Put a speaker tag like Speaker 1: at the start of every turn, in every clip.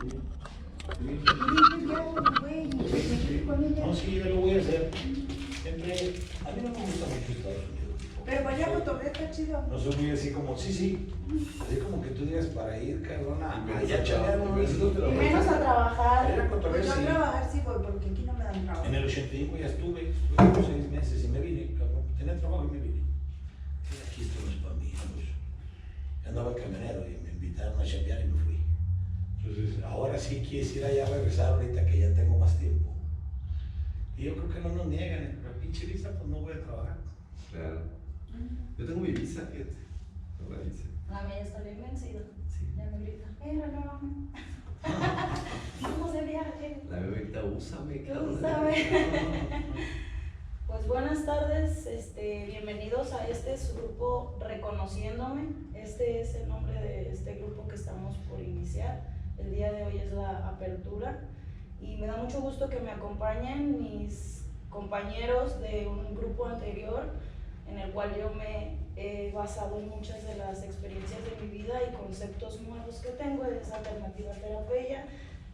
Speaker 1: Sí.
Speaker 2: No, sí, yo lo voy a hacer. Siempre, a mí no me gusta mucho Estados Unidos.
Speaker 1: Pero vaya a cotorrear, está chido.
Speaker 2: No soy muy así como, sí. Así como que tú digas para ir, cabrona.
Speaker 3: Y
Speaker 2: Allá chambear, no necesito
Speaker 1: Y menos a trabajar.
Speaker 2: Era cotorreo,
Speaker 1: Yo a
Speaker 2: sí.
Speaker 1: trabajar sí voy, porque aquí no me dan trabajo.
Speaker 2: En el 85 ya estuve como 6 meses y me vine, cabrón. Tenía trabajo y me vine. Y aquí esto no es para mí, pues. Yo andaba camionero y me invitaron a chambear y me fui. Entonces, ahora sí quisiera ya regresar ahorita que ya tengo más tiempo. Y yo creo que no nos niegan, la pinche visa, pues no voy a trabajar.
Speaker 3: Claro. Yo tengo mi visa, fíjate. Tengo la visa.
Speaker 4: La mía está bien vencida.
Speaker 3: Sí.
Speaker 4: Ya me grita, no. ¿Cómo se viaje?
Speaker 3: La bebé ahorita, úsame, cabrón.
Speaker 4: Pues buenas tardes, bienvenidos a su grupo Reconociéndome. Este es el nombre de este grupo que estamos por iniciar. El día de hoy es la apertura y me da mucho gusto que me acompañen mis compañeros de un grupo anterior en el cual yo me he basado en muchas de las experiencias de mi vida y conceptos nuevos que tengo de esa alternativa terapia.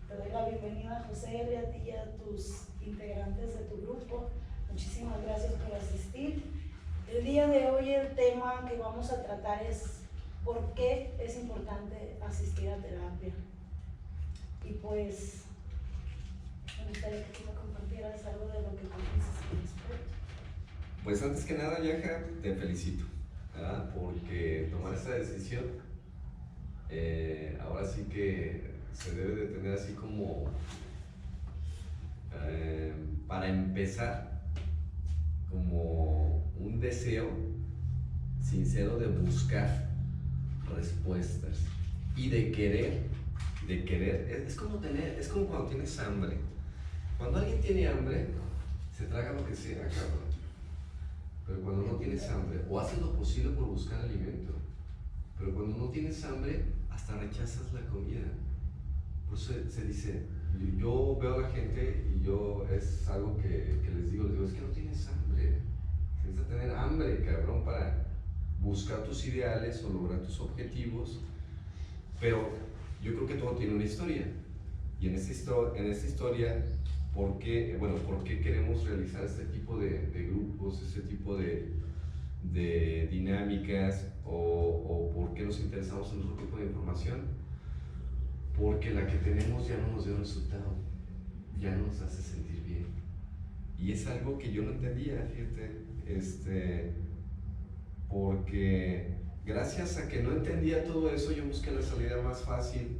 Speaker 4: Te doy la bienvenida, José, a ti y a tus integrantes de tu grupo. Muchísimas gracias por asistir. El día de hoy el tema que vamos a tratar es por qué es importante asistir a terapia. Y pues me gustaría que tú me compartieras algo de lo que tú piensas al respecto.
Speaker 3: Pues antes que nada, Yaja, te felicito, ¿verdad? Porque tomar esta decisión, ahora sí que se debe de tener así como, para empezar, como un deseo sincero de buscar respuestas y de querer, es como cuando tienes hambre. Cuando alguien tiene hambre, se traga lo que sea, cabrón. Pero cuando no tienes hambre, o haces lo posible por buscar alimento, pero cuando no tienes hambre, hasta rechazas la comida. Por eso se dice, yo veo a la gente y es algo que les digo, es que no tienes hambre. Tienes que tener hambre, cabrón, para buscar tus ideales o lograr tus objetivos. Pero yo creo que todo tiene una historia. Y en esta historia, ¿por qué queremos realizar este tipo de grupos, este tipo de dinámicas o por qué nos interesamos en otro tipo de información? Porque la que tenemos ya no nos dio resultado, ya no nos hace sentir bien. Y es algo que yo no entendía, fíjate, porque gracias a que no entendía todo eso, yo busqué la salida más fácil,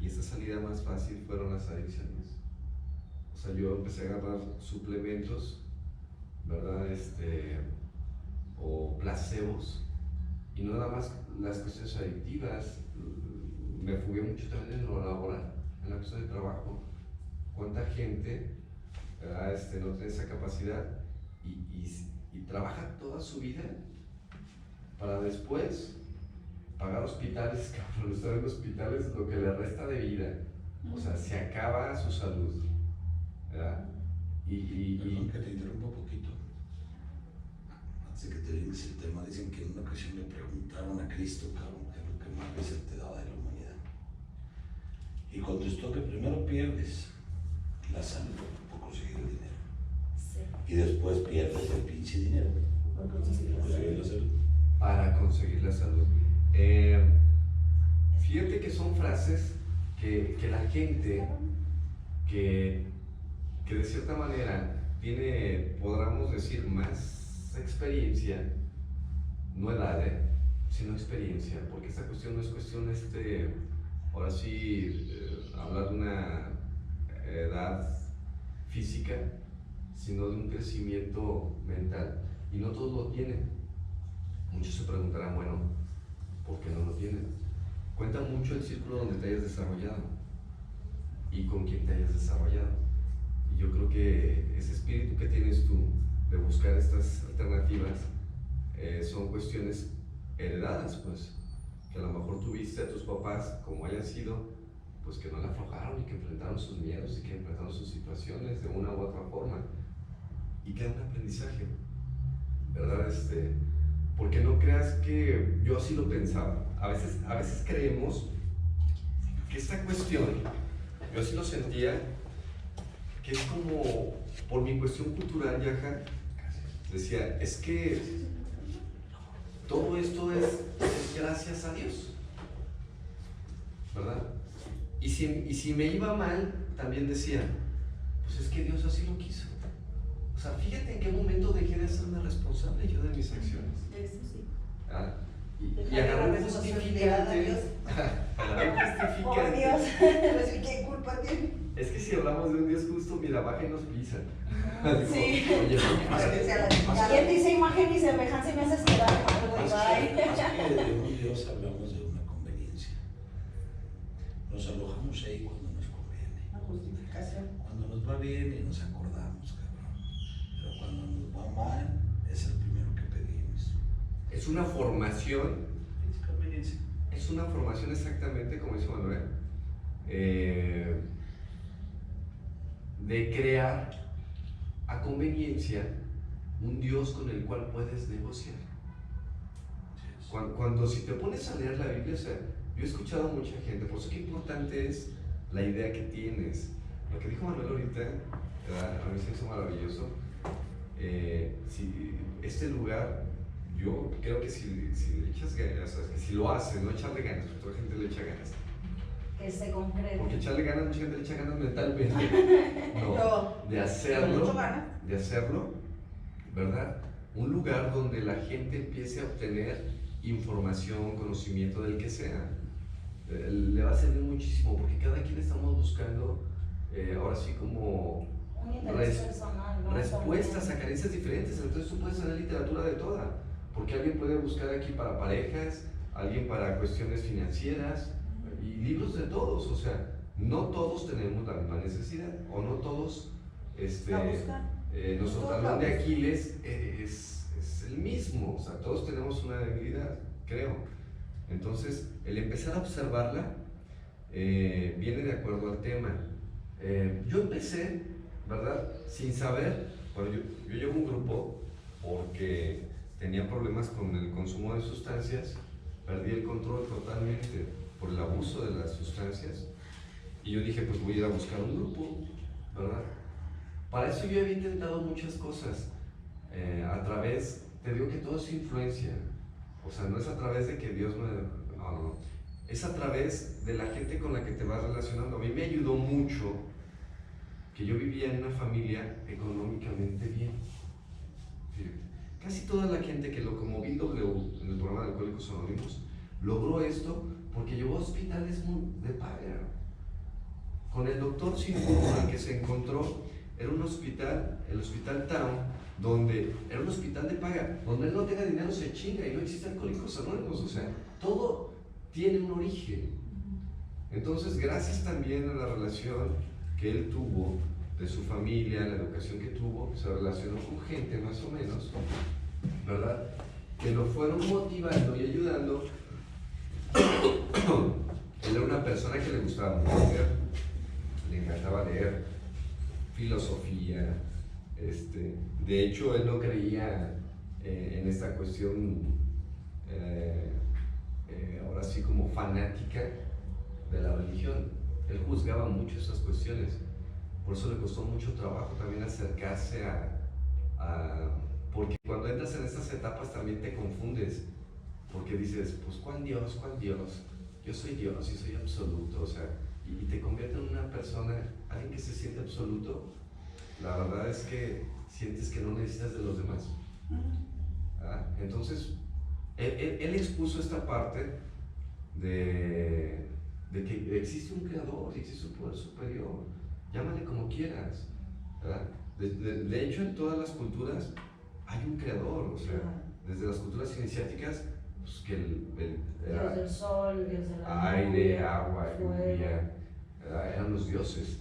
Speaker 3: y esa salida más fácil fueron las adicciones. O sea, yo empecé a agarrar suplementos, ¿verdad? O placebos, y no nada más las cuestiones adictivas. Me fugué mucho también en lo laboral, en la cuestión de trabajo. ¿Cuánta gente, ¿verdad? No tiene esa capacidad y trabaja toda su vida para después pagar hospitales, cabrón, estar en hospitales lo que le resta de vida? O sea, se acaba su salud, ¿verdad?
Speaker 2: Perdón que te interrumpa un poquito. Antes de que te brinques el tema, dicen que en una ocasión le preguntaron a Cristo, cabrón, qué es lo que más veces te daba de la humanidad. Y contestó que primero pierdes la salud por conseguir el dinero.
Speaker 4: Sí.
Speaker 2: Y después pierdes el pinche dinero
Speaker 4: Por conseguir
Speaker 2: por conseguir la salud.
Speaker 3: Para conseguir la salud. Fíjate que son frases que la gente que de cierta manera tiene, podríamos decir, más experiencia, no edad, sino experiencia, porque esta cuestión no es cuestión, ahora sí, hablar de una edad física, sino de un crecimiento mental, y no todos lo tienen. Muchos se preguntarán, bueno, ¿por qué no lo tienen? Cuenta mucho el círculo donde te hayas desarrollado y con quién te hayas desarrollado. Y yo creo que ese espíritu que tienes tú de buscar estas alternativas son cuestiones heredadas, pues, que a lo mejor tuviste a tus papás, como hayan sido, pues que no la aflojaron y que enfrentaron sus miedos y que enfrentaron sus situaciones de una u otra forma. Y queda un aprendizaje, ¿verdad? Porque no creas que yo así lo pensaba. A veces creemos que esta cuestión, yo así lo sentía, que es como, por mi cuestión cultural, Yaja, decía, es que todo esto es gracias a Dios, ¿verdad? Y si me iba mal, también decía, pues es que Dios así lo quiso. O sea, fíjate en qué momento dejé de hacerme responsable yo de mis acciones.
Speaker 1: Eso sí.
Speaker 3: Ah, y
Speaker 1: Dejarle
Speaker 3: agarré un
Speaker 1: la responsabilidad a
Speaker 3: justificante.
Speaker 1: Dios.
Speaker 3: Agarré un
Speaker 4: Por
Speaker 3: justificante.
Speaker 4: Dios.
Speaker 1: Pues, ¿y qué culpa tiene?
Speaker 3: Es que si hablamos de un Dios justo, mira, baja y nos pisa.
Speaker 4: Sí.
Speaker 3: Oye,
Speaker 1: Para que sea la
Speaker 4: ¿Quién dice imagen y semejanza y me haces quedar mal, güey? Bye.
Speaker 2: Más que de un Dios hablamos de una conveniencia. Nos alojamos ahí cuando nos conviene.
Speaker 1: Una justificación.
Speaker 2: Cuando nos va bien y nos acordamos, cabrón. Pero cuando nos va mal, es el primero que pedimos.
Speaker 3: es una formación,
Speaker 2: Es conveniencia.
Speaker 3: es una formación exactamente como dice Manuel, de crear a conveniencia un Dios con el cual puedes negociar. Cuando si te pones a leer la Biblia, o sea, yo he escuchado a mucha gente, por eso qué importante es la idea que tienes. Lo que dijo Manuel ahorita, ¿verdad? A mí se me hizo maravilloso. Si este lugar, yo creo que si le echas ganas, o sea, que si lo haces, no echarle ganas, porque toda la gente le echa ganas.
Speaker 4: Que se concrete.
Speaker 3: Porque echarle ganas, mucha gente le echa ganas mentalmente. No,
Speaker 1: No.
Speaker 3: de
Speaker 1: Mucho
Speaker 3: hacerlo,
Speaker 1: gana.
Speaker 3: de hacerlo, ¿verdad? Un lugar donde la gente empiece a obtener información, conocimiento del que sea. Le va a servir muchísimo, porque cada quien estamos buscando, ahora sí como
Speaker 4: Un interés personal, ¿no?
Speaker 3: respuestas a
Speaker 4: También.
Speaker 3: carencias diferentes. Entonces tú puedes tener literatura de toda, porque alguien puede buscar aquí para parejas, alguien para cuestiones financieras, y libros de todos. O sea, no todos tenemos la misma necesidad, o no todos,
Speaker 1: La buscan.
Speaker 3: nuestro
Speaker 1: Todos
Speaker 3: talón de
Speaker 1: la buscan.
Speaker 3: Aquiles es el mismo. O sea, todos tenemos una debilidad, creo. Entonces, el empezar a observarla viene de acuerdo al tema. Yo empecé, ¿verdad? Sin saber. Bueno, yo llevo un grupo porque tenía problemas con el consumo de sustancias, perdí el control totalmente por el abuso de las sustancias, y yo dije, pues voy a ir a buscar un grupo, ¿verdad? Para eso yo había intentado muchas cosas, a través, te digo que todo es influencia, o sea, no es a través de que Dios me... no, es a través de la gente con la que te vas relacionando. A mí me ayudó mucho que yo vivía en una familia económicamente bien. Fíjate, casi toda la gente que lo como BW en el programa de Alcohólicos Anónimos logró esto porque llevó a hospitales de paga. Con el doctor Simón que se encontró, era un hospital, el Hospital Town, donde era un hospital de paga, donde él no tenga dinero se chinga y no existe Alcohólicos Anónimos. O sea, todo tiene un origen. Entonces, gracias también a la relación que él tuvo de su familia, la educación que tuvo, se relacionó con gente más o menos, ¿verdad? Que lo fueron motivando y ayudando. Él era una persona que le gustaba mucho leer, le encantaba leer filosofía. De hecho, él no creía en esta cuestión, ahora sí como fanática de la religión. Él juzgaba mucho esas cuestiones, por eso le costó mucho trabajo también acercarse porque cuando entras en estas etapas también te confundes, porque dices, pues ¿cuál Dios? ¿Cuál Dios? Yo soy Dios y soy absoluto, o sea, y te convierte en una persona, alguien que se siente absoluto. La verdad es que sientes que no necesitas de los demás. Entonces, él expuso esta parte de que existe un creador, existe un poder superior, llámale como quieras, ¿verdad? De hecho, en todas las culturas hay un creador, o sea, desde las culturas iniciáticas, pues que
Speaker 4: Dios del sol, Dios de la
Speaker 3: aire,
Speaker 4: lluvia,
Speaker 3: agua,
Speaker 4: fuego.
Speaker 3: lluvia, eran los dioses.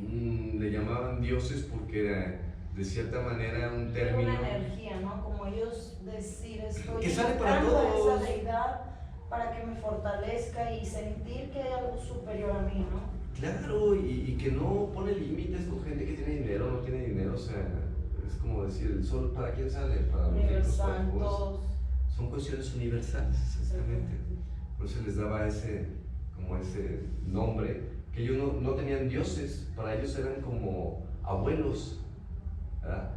Speaker 3: Le llamaban dioses porque era, de cierta manera, un
Speaker 4: Era
Speaker 3: término
Speaker 4: una energía, ¿no? Como ellos decir, estoy
Speaker 3: que sale para
Speaker 4: invocando a
Speaker 3: todos.
Speaker 4: esa deidad para que me fortalezca y sentir que hay algo superior a mí, ¿no?
Speaker 3: Claro, y que no pone límites con gente que tiene dinero o no tiene dinero. O sea, es como decir, el sol, ¿para quién sale? Para los ricos, para los pobres.
Speaker 4: Universal,
Speaker 3: Son cuestiones universales, exactamente. Por eso les daba ese como ese nombre, que ellos no tenían dioses, para ellos eran como abuelos, ¿verdad?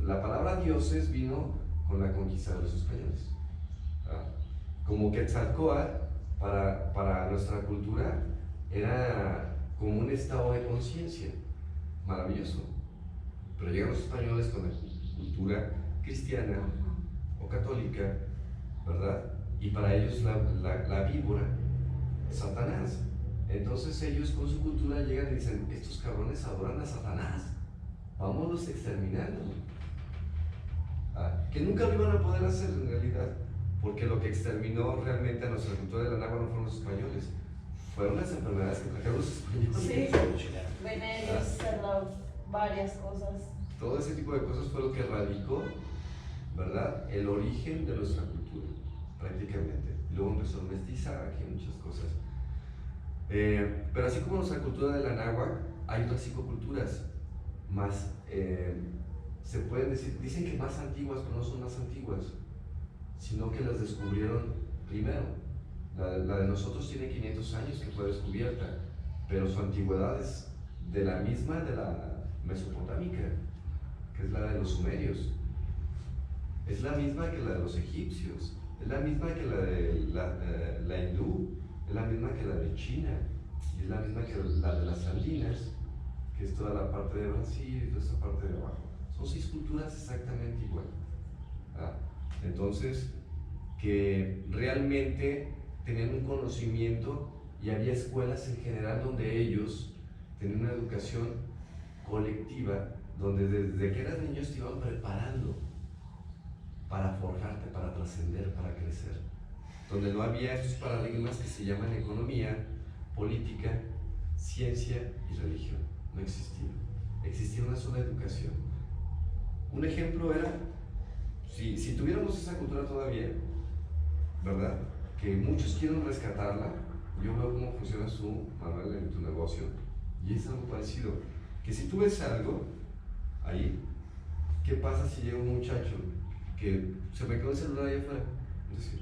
Speaker 3: La palabra dioses vino con la conquista de los españoles, ¿verdad? Como Quetzalcóatl para nuestra cultura era como un estado de conciencia maravilloso, pero llegan los españoles con la cultura cristiana o católica, ¿verdad? Y para ellos la víbora es Satanás. Entonces ellos con su cultura llegan y dicen, estos cabrones adoran a Satanás, vámonos a exterminarlos. Que nunca lo iban a poder hacer en realidad, porque lo que exterminó realmente a nuestra cultura de la náhuatl no fueron los españoles, fueron las enfermedades que trajeron los españoles.
Speaker 4: Sí, venerios, cerrado, varias cosas.
Speaker 3: Todo ese tipo de cosas fue lo que radicó, ¿verdad?, el origen de nuestra cultura, prácticamente. Luego empezó a mestizar aquí muchas cosas. Pero así como nuestra cultura de la náhuatl, hay otras 5 culturas más, se pueden decir, dicen que más antiguas, pero no son más antiguas, sino que las descubrieron primero. La de nosotros tiene 500 años que fue descubierta, pero su antigüedad es de la misma de la mesopotámica, que es la de los sumerios. Es la misma que la de los egipcios, es la misma que la de la hindú, es la misma que la de China, y es la misma que la de las Andinas, que es toda la parte de Brasil y toda esta parte de abajo. Son 6 culturas exactamente igual. Entonces, que realmente tenían un conocimiento y había escuelas en general donde ellos tenían una educación colectiva, donde desde que eras niño te iban preparando para forjarte, para trascender, para crecer. Donde no había estos paradigmas que se llaman economía, política, ciencia y religión. No existía. Existía una sola educación. Un ejemplo era, si tuviéramos esa cultura todavía, ¿verdad?, que muchos quieren rescatarla. Yo veo cómo funciona su manual en tu negocio y es algo parecido, que si tú ves algo ahí, ¿qué pasa si llega un muchacho que se me quedó el celular ahí afuera? Es decir,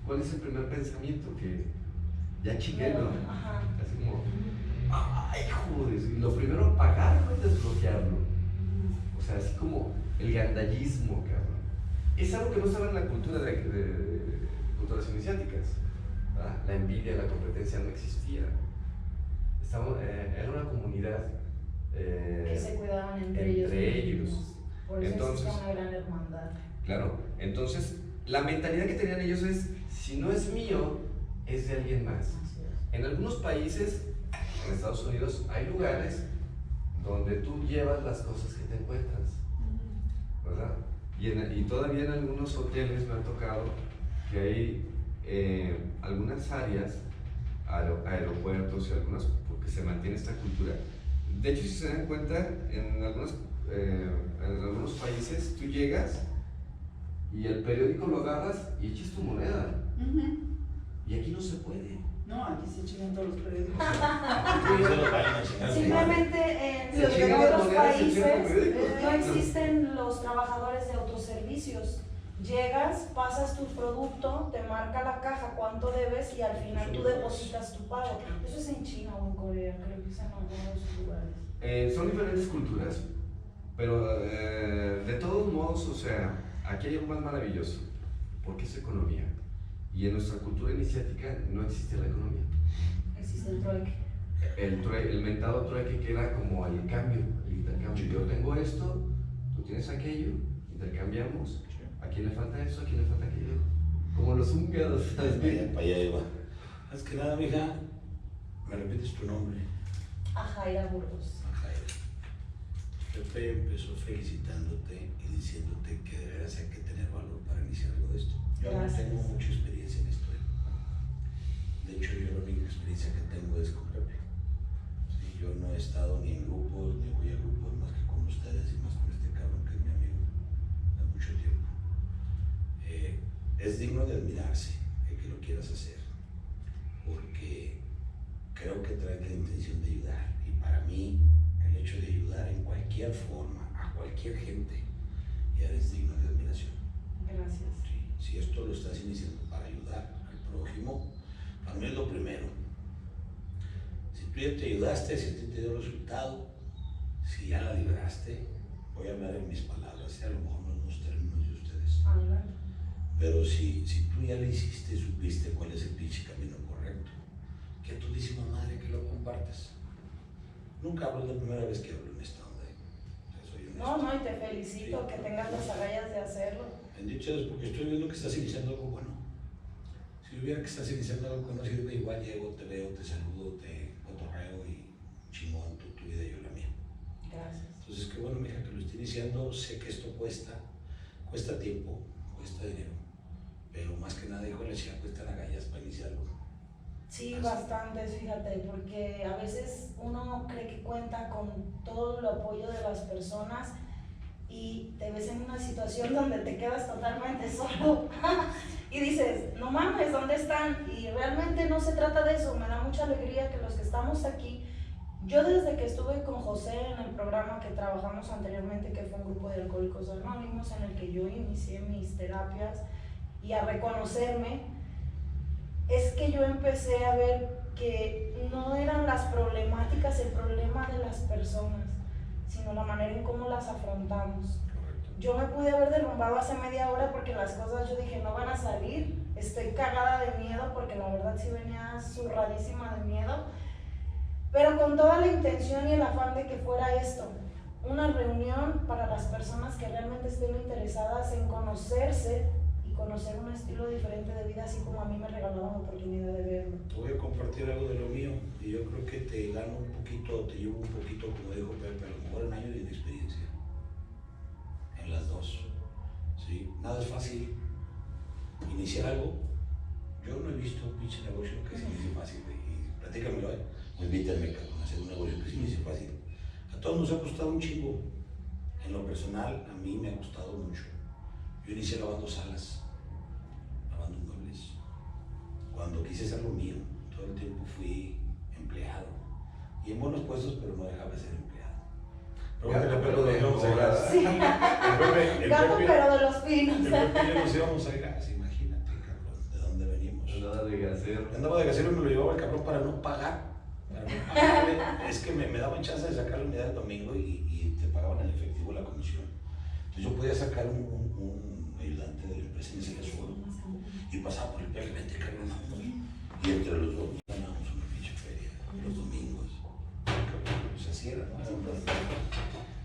Speaker 3: ¿cuál es el primer pensamiento? Que ya chingué, ¿no? Así como, ¡ay, joder! Y lo primero, apagarlo y desbloquearlo. O sea, así como el gandallismo, cabrón. Es algo que no estaba en la cultura de culturas iniciáticas. ¿Verdad? La envidia, la competencia no existía. Era una comunidad
Speaker 4: que se cuidaban entre ellos. Por eso
Speaker 3: entonces,
Speaker 4: existe una gran hermandad.
Speaker 3: Claro, entonces la mentalidad que tenían ellos es, si no es mío, es de alguien más. En algunos países, en Estados Unidos, hay lugares donde tú llevas las cosas que te encuentras, ¿verdad? Y todavía en algunos hoteles me ha tocado que hay algunas áreas, aeropuertos y algunas, porque se mantiene esta cultura. De hecho, si se dan cuenta, en algunos países tú llegas y el periódico lo agarras y echas tu moneda. Y aquí no se puede.
Speaker 1: No, aquí se chingan todos los periódicos.
Speaker 4: Simplemente
Speaker 3: Se
Speaker 4: en
Speaker 3: chingan las
Speaker 4: otros
Speaker 3: monedas, se chingan los
Speaker 4: países
Speaker 3: periódicos.
Speaker 4: no existen los trabajadores de autoservicios. Llegas, pasas tu producto, te marca la caja cuánto debes y al final tú depositas tu pago. Eso es en China o en Corea, creo que es en algunos lugares.
Speaker 3: Son diferentes culturas, pero de todos modos, o sea, aquí hay algo más maravilloso, porque es economía. Y en nuestra cultura iniciática no existe la economía.
Speaker 4: Existe el trueque.
Speaker 3: El mentado trueque, que era como el cambio, el intercambio. Yo tengo esto, tú tienes aquello, intercambiamos. ¿A quién le falta eso? ¿A quién le falta aquello? Como los húngaros, ¿sabes?
Speaker 2: Para allá iba. Más que nada, mija, ¿me repites tu nombre?
Speaker 4: Ajaira Burgos.
Speaker 2: Ajaira. Pepe empezó felicitándote y diciéndote que de veras hay que tener valor para iniciar algo de esto. Yo no tengo mucha experiencia en esto. De hecho, yo la única experiencia que tengo es con Pepe. Sí, yo no he estado ni en grupos, ni voy a grupos más que con ustedes y más con este cabrón que es mi amigo de mucho tiempo. Es digno de admirarse el que lo quieras hacer, porque creo que traes la intención de ayudar. Y para mí, el hecho de ayudar en cualquier forma, a cualquier gente, ya es digno de admiración.
Speaker 4: Gracias.
Speaker 2: Sí, si esto lo estás iniciando para ayudar al prójimo, para mí es lo primero. tú ya te ayudaste, si a ti te dio resultado, si ya la libraste, voy a hablar en mis palabras, y a lo mejor no en los términos de ustedes.
Speaker 4: Adelante.
Speaker 2: Pero si tú ya lo hiciste, supiste cuál es el pinche camino correcto, que a todísima madre que lo compartas. Nunca hablo la primera vez que hablo en esta onda. Soy honesto.
Speaker 4: No, y te felicito que tengas las agallas de hacerlo.
Speaker 2: Bendito es porque estoy viendo que estás iniciando algo bueno. Si hubiera que estás iniciando algo que no sirve, igual llego, te veo, te saludo, te cotorreo y chingón tu vida y yo la mía.
Speaker 4: Gracias.
Speaker 2: Entonces, qué bueno, mija, que lo estoy iniciando. Sé que esto cuesta tiempo, cuesta dinero, pero más que nada, híjole, si cuestan agallas para iniciarlo.
Speaker 4: Sí, bastantes, fíjate, porque a veces uno cree que cuenta con todo el apoyo de las personas y te ves en una situación donde te quedas totalmente solo y dices, no mames, ¿dónde están? Y realmente no se trata de eso. Me da mucha alegría que los que estamos aquí, yo desde que estuve con José en el programa que trabajamos anteriormente, que fue un grupo de Alcohólicos Anónimos, en el que yo inicié mis terapias y a reconocerme, es que yo empecé a ver que no eran las problemáticas el problema de las personas, sino la manera en cómo las afrontamos.
Speaker 2: Correcto.
Speaker 4: Yo me pude haber derrumbado hace media hora porque las cosas, yo dije, no van a salir, estoy cagada de miedo porque la verdad sí venía zurradísima de miedo, pero con toda la intención y el afán de que fuera esto, una reunión para las personas que realmente estén interesadas en conocerse, conocer un estilo diferente de vida, así como a mí me regalaron la oportunidad de verlo.
Speaker 2: Te voy a compartir algo de lo mío y yo creo que te gano un poquito, te llevo un poquito, como dijo Pepe, a lo mejor en años de inexperiencia, en las dos. ¿Sí? Nada es fácil. Iniciar algo, yo no he visto un pinche negocio que se inicie fácil, y platícamelo, o invítenme a hacer un negocio que se inicie fácil. A todos nos ha costado un chingo. En lo personal, a mí me ha costado mucho. Yo inicié lavando salas, lavando muebles. Cuando quise hacer lo mío, todo el tiempo fui empleado. Y en buenos puestos, pero no dejaba de ser empleado.
Speaker 3: Pero de
Speaker 2: íbamos a gas.
Speaker 4: Sí. Gato,
Speaker 2: El
Speaker 4: pero de los pinos.
Speaker 2: Pepe y yo nos íbamos a gas, imagínate, cabrón, de dónde venimos.
Speaker 3: Nada de gasero.
Speaker 2: Andaba de gasero y me lo llevaba el cabrón para no pagar. Para no pagarle. Es que me daban chance de sacar la unidad el domingo y te pagaban en efectivo la comisión. Entonces yo podía sacar un ayudante de la empresa y me salía solo. Y pasaba por el PG, vente, cabrón, vámonos. Y entre los dos ganábamos una pinche feria, los domingos. Pues así era, ¿no?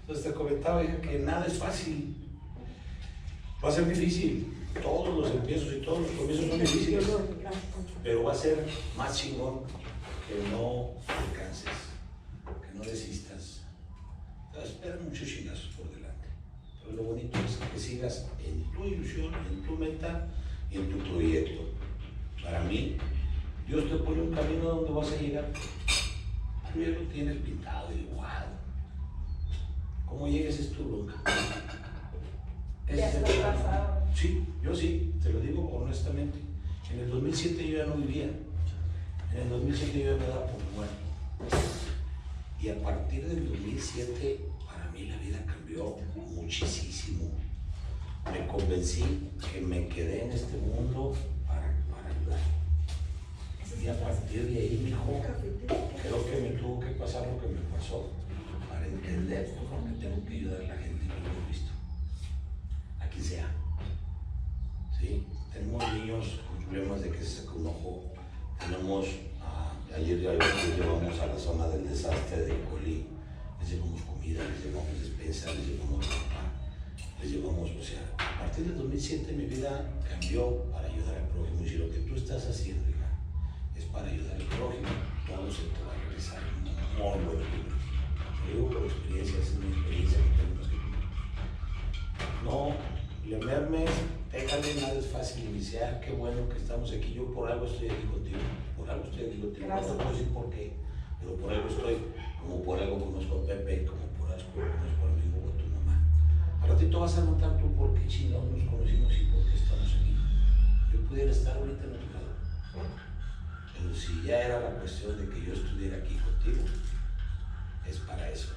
Speaker 2: Entonces te comentaba, hija, que nada es fácil. Va a ser difícil. Todos los empiezos y todos los comienzos son difíciles. Pero va a ser más chingón que no te canses, que no desistas. Te esperan muchos chingazos por delante. Pero lo bonito es que sigas en tu ilusión, en tu meta y en tu proyecto. Para mí, Dios te pone un camino donde vas a llegar. Tú ya lo tienes pintado y dibujado. ¿Cómo llegues es tu bronca?
Speaker 4: Ya
Speaker 2: Ese es
Speaker 4: está
Speaker 2: el plan.
Speaker 4: pasado.
Speaker 2: Sí, yo sí, te lo digo honestamente. En el 2007 yo ya no vivía. En el 2007 yo ya me daba por muerto. Y a partir del 2007, para mí la vida cambió muchísimo. Me convencí que me quedé en este mundo para ayudar. Y a partir de ahí, mijo, creo que me tuvo que pasar lo que me pasó para entender que tengo que ayudar a la gente que lo he visto. A quien sea. ¿Sí? Tenemos niños con problemas de que se saca un ojo. Tenemos, ayer ya los llevamos a la zona del desastre de Colí. Les llevamos comida, les llevamos despensa, les llevamos ropa, les llevamos, o sea, a partir del 2007 mi vida cambió para ayudar al prójimo. Y si lo que tú estás haciendo, hija, es para ayudar al prójimo, todo se te va a regresar en un muy buen número. Lo digo por experiencia, es una experiencia que tenemos que vivir. No le mermes, déjale, nada es fácil iniciar. Qué bueno que estamos aquí. Yo por algo estoy aquí contigo, por algo estoy aquí contigo. No te puedo decir por qué, pero por algo estoy, como por algo conozco a Pepe, como por algo conozco a mi hijo o a tu mamá. Al ratito vas a notar tú por qué chingados nos conocimos y por qué estamos aquí. Yo pudiera estar ahorita en otro lado, pero si ya era la cuestión de que yo estuviera aquí contigo, es para eso.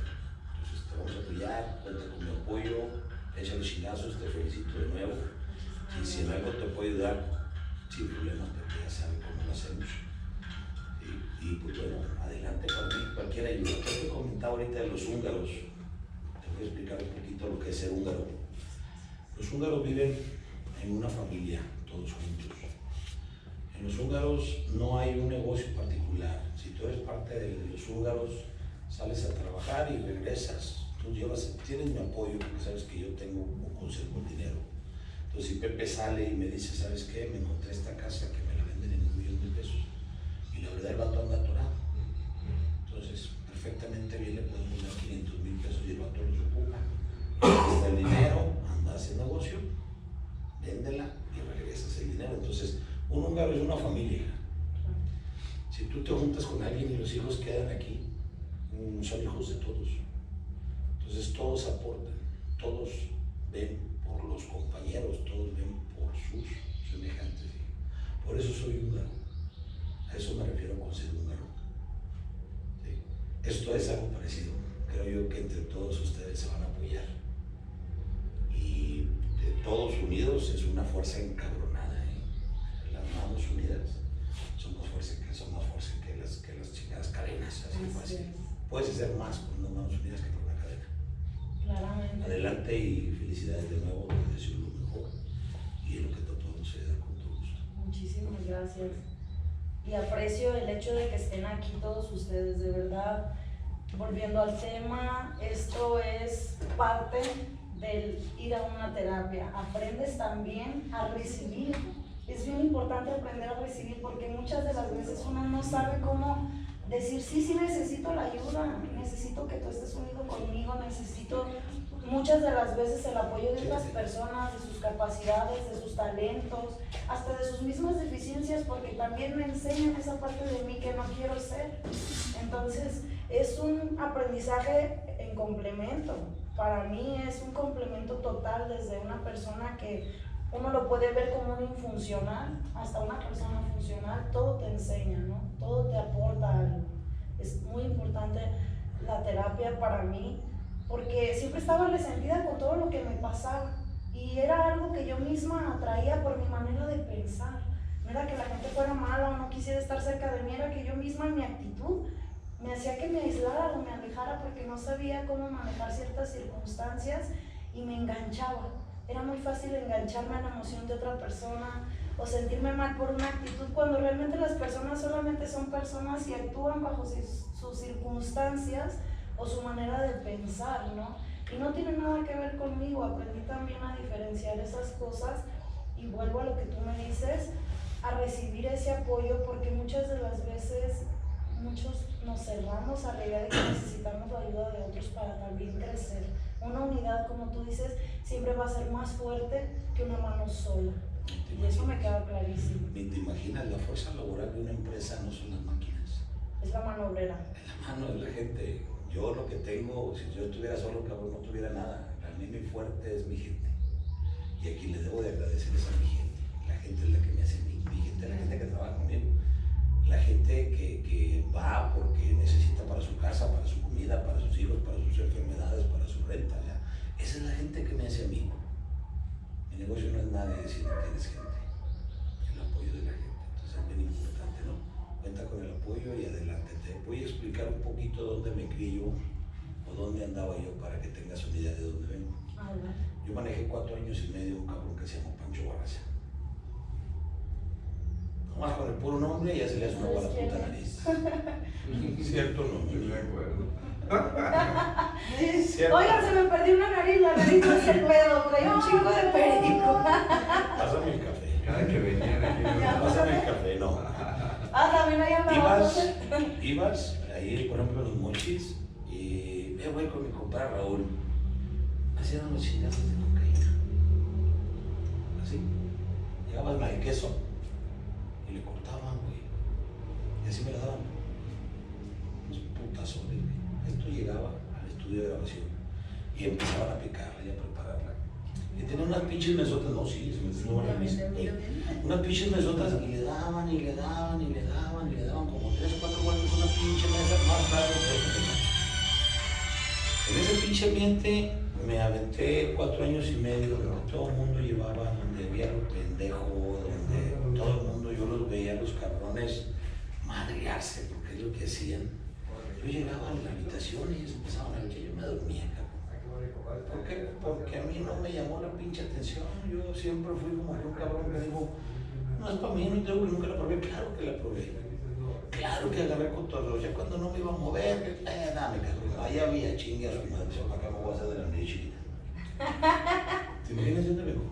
Speaker 2: Entonces te vamos a apoyar, cuenta con mi apoyo. Échale chingazos, te felicito de nuevo. Y si en algo te puedo ayudar, sin problemas, porque ya saben cómo lo hacemos. Y pues bueno, adelante para quiere ayudar. Te comentaba ahorita de los húngaros. Te voy a explicar un poquito lo que es ser húngaro. Los húngaros viven en una familia, todos juntos. En los húngaros no hay un negocio particular. Si tú eres parte de los húngaros, sales a trabajar y regresas. Tú tienes mi apoyo porque sabes que yo tengo o conservo el dinero. Entonces si Pepe sale y me dice, ¿sabes qué? Me encontré esta casa que me la venden en $1,000,000. Y la verdad el vato anda atorado. Entonces perfectamente bien le podemos dar $500,000 y el vato los ocupa. Está el dinero, anda a hacer negocio, véndela y regresas el dinero. Entonces un húngaro es una familia. Si tú te juntas con alguien y los hijos quedan aquí, son hijos de todos. Entonces todos aportan, todos ven por los compañeros, todos ven por sus semejantes. Por eso soy húngaro. A eso me refiero con ser húngaro. ¿Sí? Esto es algo parecido. Creo yo que entre todos ustedes se van a apoyar. Y de todos unidos es una fuerza encabronada. Las manos unidas son más fuertes que las chingadas cadenas. Así fácil. Puedes hacer más con unas manos unidas que con una cadena.
Speaker 4: Claramente.
Speaker 2: Adelante y felicidades de nuevo, te deseo lo mejor y en lo que te podemos ayudar con todo gusto.
Speaker 4: Muchísimas gracias. Y aprecio el hecho de que estén aquí todos ustedes, de verdad. Volviendo al tema, esto es parte del ir a una terapia. Aprendes también a recibir. Es bien importante aprender a recibir porque muchas de las veces uno no sabe cómo decir, sí necesito la ayuda, necesito que tú estés unido conmigo, necesito muchas de las veces el apoyo de otras personas, de sus capacidades, de sus talentos, hasta de sus mismas deficiencias, porque también me enseñan esa parte de mí que no quiero ser. Entonces es un aprendizaje en complemento. Para mí es un complemento total desde una persona que uno lo puede ver como un infuncional hasta una persona funcional. Todo te enseña, ¿no? Todo te aporta algo. Es muy importante la terapia para mí porque siempre estaba resentida con todo lo que me pasaba y era algo que yo misma atraía por mi manera de pensar. No era que la gente fuera mala o no quisiera estar cerca de mí, era que yo misma en mi actitud me hacía que me aislara o me alejara porque no sabía cómo manejar ciertas circunstancias y me enganchaba. Era muy fácil engancharme a la emoción de otra persona o sentirme mal por una actitud cuando realmente las personas solamente son personas y actúan bajo sus circunstancias o su manera de pensar, ¿no? Y no tiene nada que ver conmigo. Aprendí también a diferenciar esas cosas y vuelvo a lo que tú me dices, a recibir ese apoyo porque muchas de las veces muchos nos cerramos a la idea de que necesitamos la ayuda de otros para también crecer. Una unidad, como tú dices, siempre va a ser más fuerte que una mano sola. Y eso me queda clarísimo.
Speaker 2: Ni te imaginas, la fuerza laboral de una empresa no son las máquinas.
Speaker 4: Es la mano obrera.
Speaker 2: Es la mano de la gente. Yo lo que tengo, si yo estuviera solo, cabrón, no tuviera nada. A mí mi fuerte es mi gente. Y a quien le debo de agradecer es a mi gente. La gente es la que me hace mi gente es la gente que trabaja conmigo. La gente que va porque necesita para su casa, para su comida, para sus hijos, para sus enfermedades, para su renta. ¿Ya? Esa es la gente que me hace amigo. Mi negocio no es nada de decir que tienes gente, el apoyo de la gente. Entonces es bien importante, ¿no? Cuenta con el apoyo y adelante. Te voy a explicar un poquito dónde me crié yo o dónde andaba yo para que tengas una idea de dónde vengo. Yo manejé 4 años y medio un cabrón que se llama Pancho Barraza. Nomás con el puro nombre ya se le hace una buena puta nariz. Cierto nombre.
Speaker 3: No me acuerdo.
Speaker 4: Oigan, se me perdió una nariz, la nariz no es el pedo, traía un chingo de perico.
Speaker 2: Pásame el café.
Speaker 3: Cada que venían aquí.
Speaker 2: Pásame el café, no.
Speaker 4: También ahí andaba.
Speaker 2: Ibas, ahí por ejemplo en los mochis, y me voy con mi compadre Raúl. Hacían unos chingazos de cocaína. Así. Llegaba el queso y le cortaban, güey. Y así me la daban. Unos putazos, güey. Esto llegaba al estudio de grabación y empezaban a picarla y a prepararla. Y tenía unas pinches mesotas, no, sí, se me estuvo la misa. Unas pinches mesotas y le daban y le daban y le daban y le daban como 3 o 4 vueltas una pinche mesa más grande que esta. En ese pinche ambiente me aventé 4 años y medio donde todo el mundo llevaba, donde había lo pendejo, donde todo el mundo, yo los veía a los cabrones madrearse porque es lo que hacían. Yo llegaba a la habitación y ellos empezaban a luchar, yo me dormía, cabrón. ¿Por qué? Porque a mí no me llamó la pinche atención. Yo siempre fui como un cabrón que dijo, no es para mí, no tengo, nunca la probé. Claro que la probé. Claro que agarré con todo. Ya cuando no me iba a mover, dame, cabrón. Ahí había chingue a su madre. ¿Para acá me voy a hacer de la niña? ¿Te imaginas dónde vengo?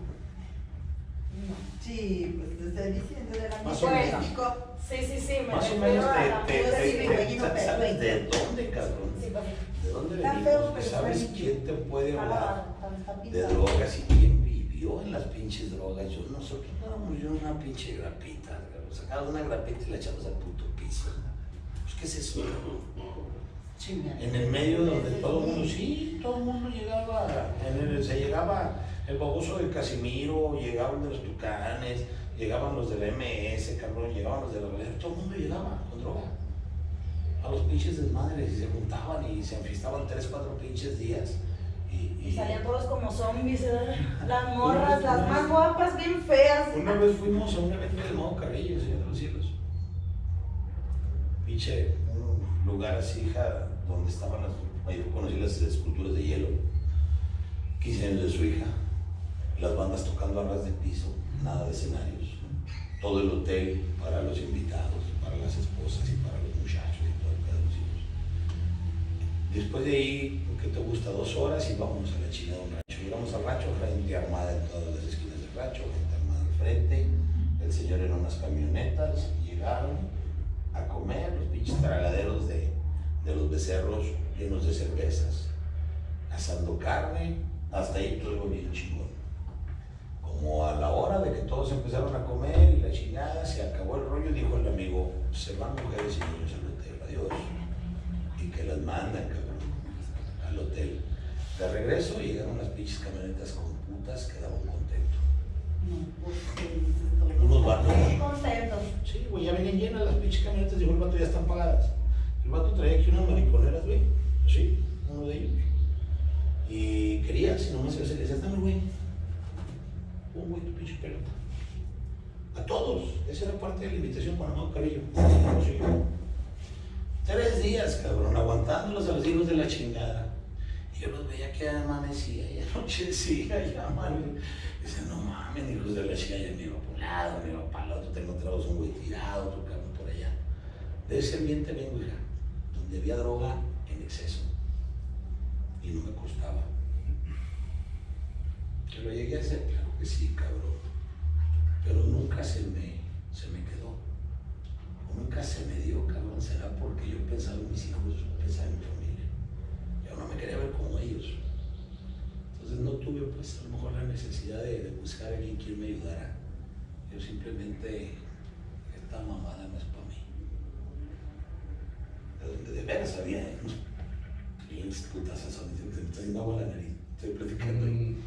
Speaker 1: Sí, pues te estoy diciendo de la
Speaker 2: Más o
Speaker 1: misma
Speaker 2: menos.
Speaker 1: México.
Speaker 4: Sí, me
Speaker 2: Más o
Speaker 4: refiero
Speaker 2: menos
Speaker 4: a la
Speaker 2: ¿sabes de dónde, cabrón?
Speaker 4: Sí, papi.
Speaker 2: ¿De dónde
Speaker 1: Está
Speaker 2: venimos?
Speaker 1: feo, pero
Speaker 2: ¿Sabes
Speaker 1: está
Speaker 2: quién te puede hablar
Speaker 1: Está
Speaker 2: de
Speaker 1: pintado.
Speaker 2: drogas y quién vivió en las pinches drogas? Nosotros éramos yo una pinche grapita, cabrón. Sacaba una grapita y la echamos al puto piso. Pues, ¿qué es eso? En el medio donde todo el mundo, sí, todo el mundo llegaba, se llegaba el baboso del Casimiro, llegaban de los Tucanes, llegaban los del MS, cabrón, llegaban los de la realidad, todo el mundo llegaba con droga. A los pinches desmadres y se juntaban y se enfiestaban 3, 4 pinches días.
Speaker 4: Y salían todos como zombies, ¿verdad? Las morras, las más guapas, bien feas.
Speaker 2: Una vez fuimos a un evento de Mau Carrillo, Señor de los Cielos. Pinche, un lugar así, hija, donde estaban ahí conocí las esculturas de hielo. 15 años de su hija. Las bandas tocando a ras de piso, nada de escenarios. Todo el hotel para los invitados, para las esposas y para los muchachos y todo el pedo de los hijos. Después de ahí, ¿qué te gusta? 2 horas y vámonos a la chingada de un rancho. Llegamos al rancho, gente armada en todas las esquinas del rancho, gente armada al frente. El señor en unas camionetas, llegaron a comer los pinches tragaderos de los becerros llenos de cervezas, asando carne, hasta ahí todo bien chingón. Como a la hora de que todos empezaron a comer y la chingada, se acabó el rollo, dijo el amigo, se van mujeres y niños al hotel, adiós. Y que las mandan, cabrón, al hotel. De regreso llegaron las pinches camionetas con putas, quedaban contentos.
Speaker 1: No, pues,
Speaker 2: Unos vatos.
Speaker 4: Bien contentos.
Speaker 2: Sí, güey, ya venían llenas las pinches camionetas, dijo el vato, ya están pagadas. El vato traía aquí unas mariconeras, güey, así, uno de ellos. Y quería, si nomás se le decía, dame, güey. Pum, güey, tu pinche pelota. A todos, esa era parte de la invitación para Mau Carrillo. No sé yo. 3 días, cabrón, aguantándolos a los hijos de la chingada. Y yo los veía que amanecía y anochecía, ya, man. Dice, no mames, hijos de la chingada, ya me iba por un lado, me iba para el otro, tengo encontramos un güey tirado, otro cabrón por allá. De ese ambiente vengo, hija, donde había droga en exceso. Y no me costaba. ¿Que lo llegué a hacer? Claro que sí, cabrón. Pero nunca se me quedó. O nunca se me dio, cabrón. Será porque yo pensaba en mis hijos, pensaba en mi familia. Yo no me quería ver como ellos. Entonces no tuve, pues, a lo mejor la necesidad de buscar a alguien quien me ayudara. Yo simplemente, esta mamada no es para mí. De donde de veras había unos pinches putas son, que se me está haciendo agua la nariz. Estoy platicando ahí.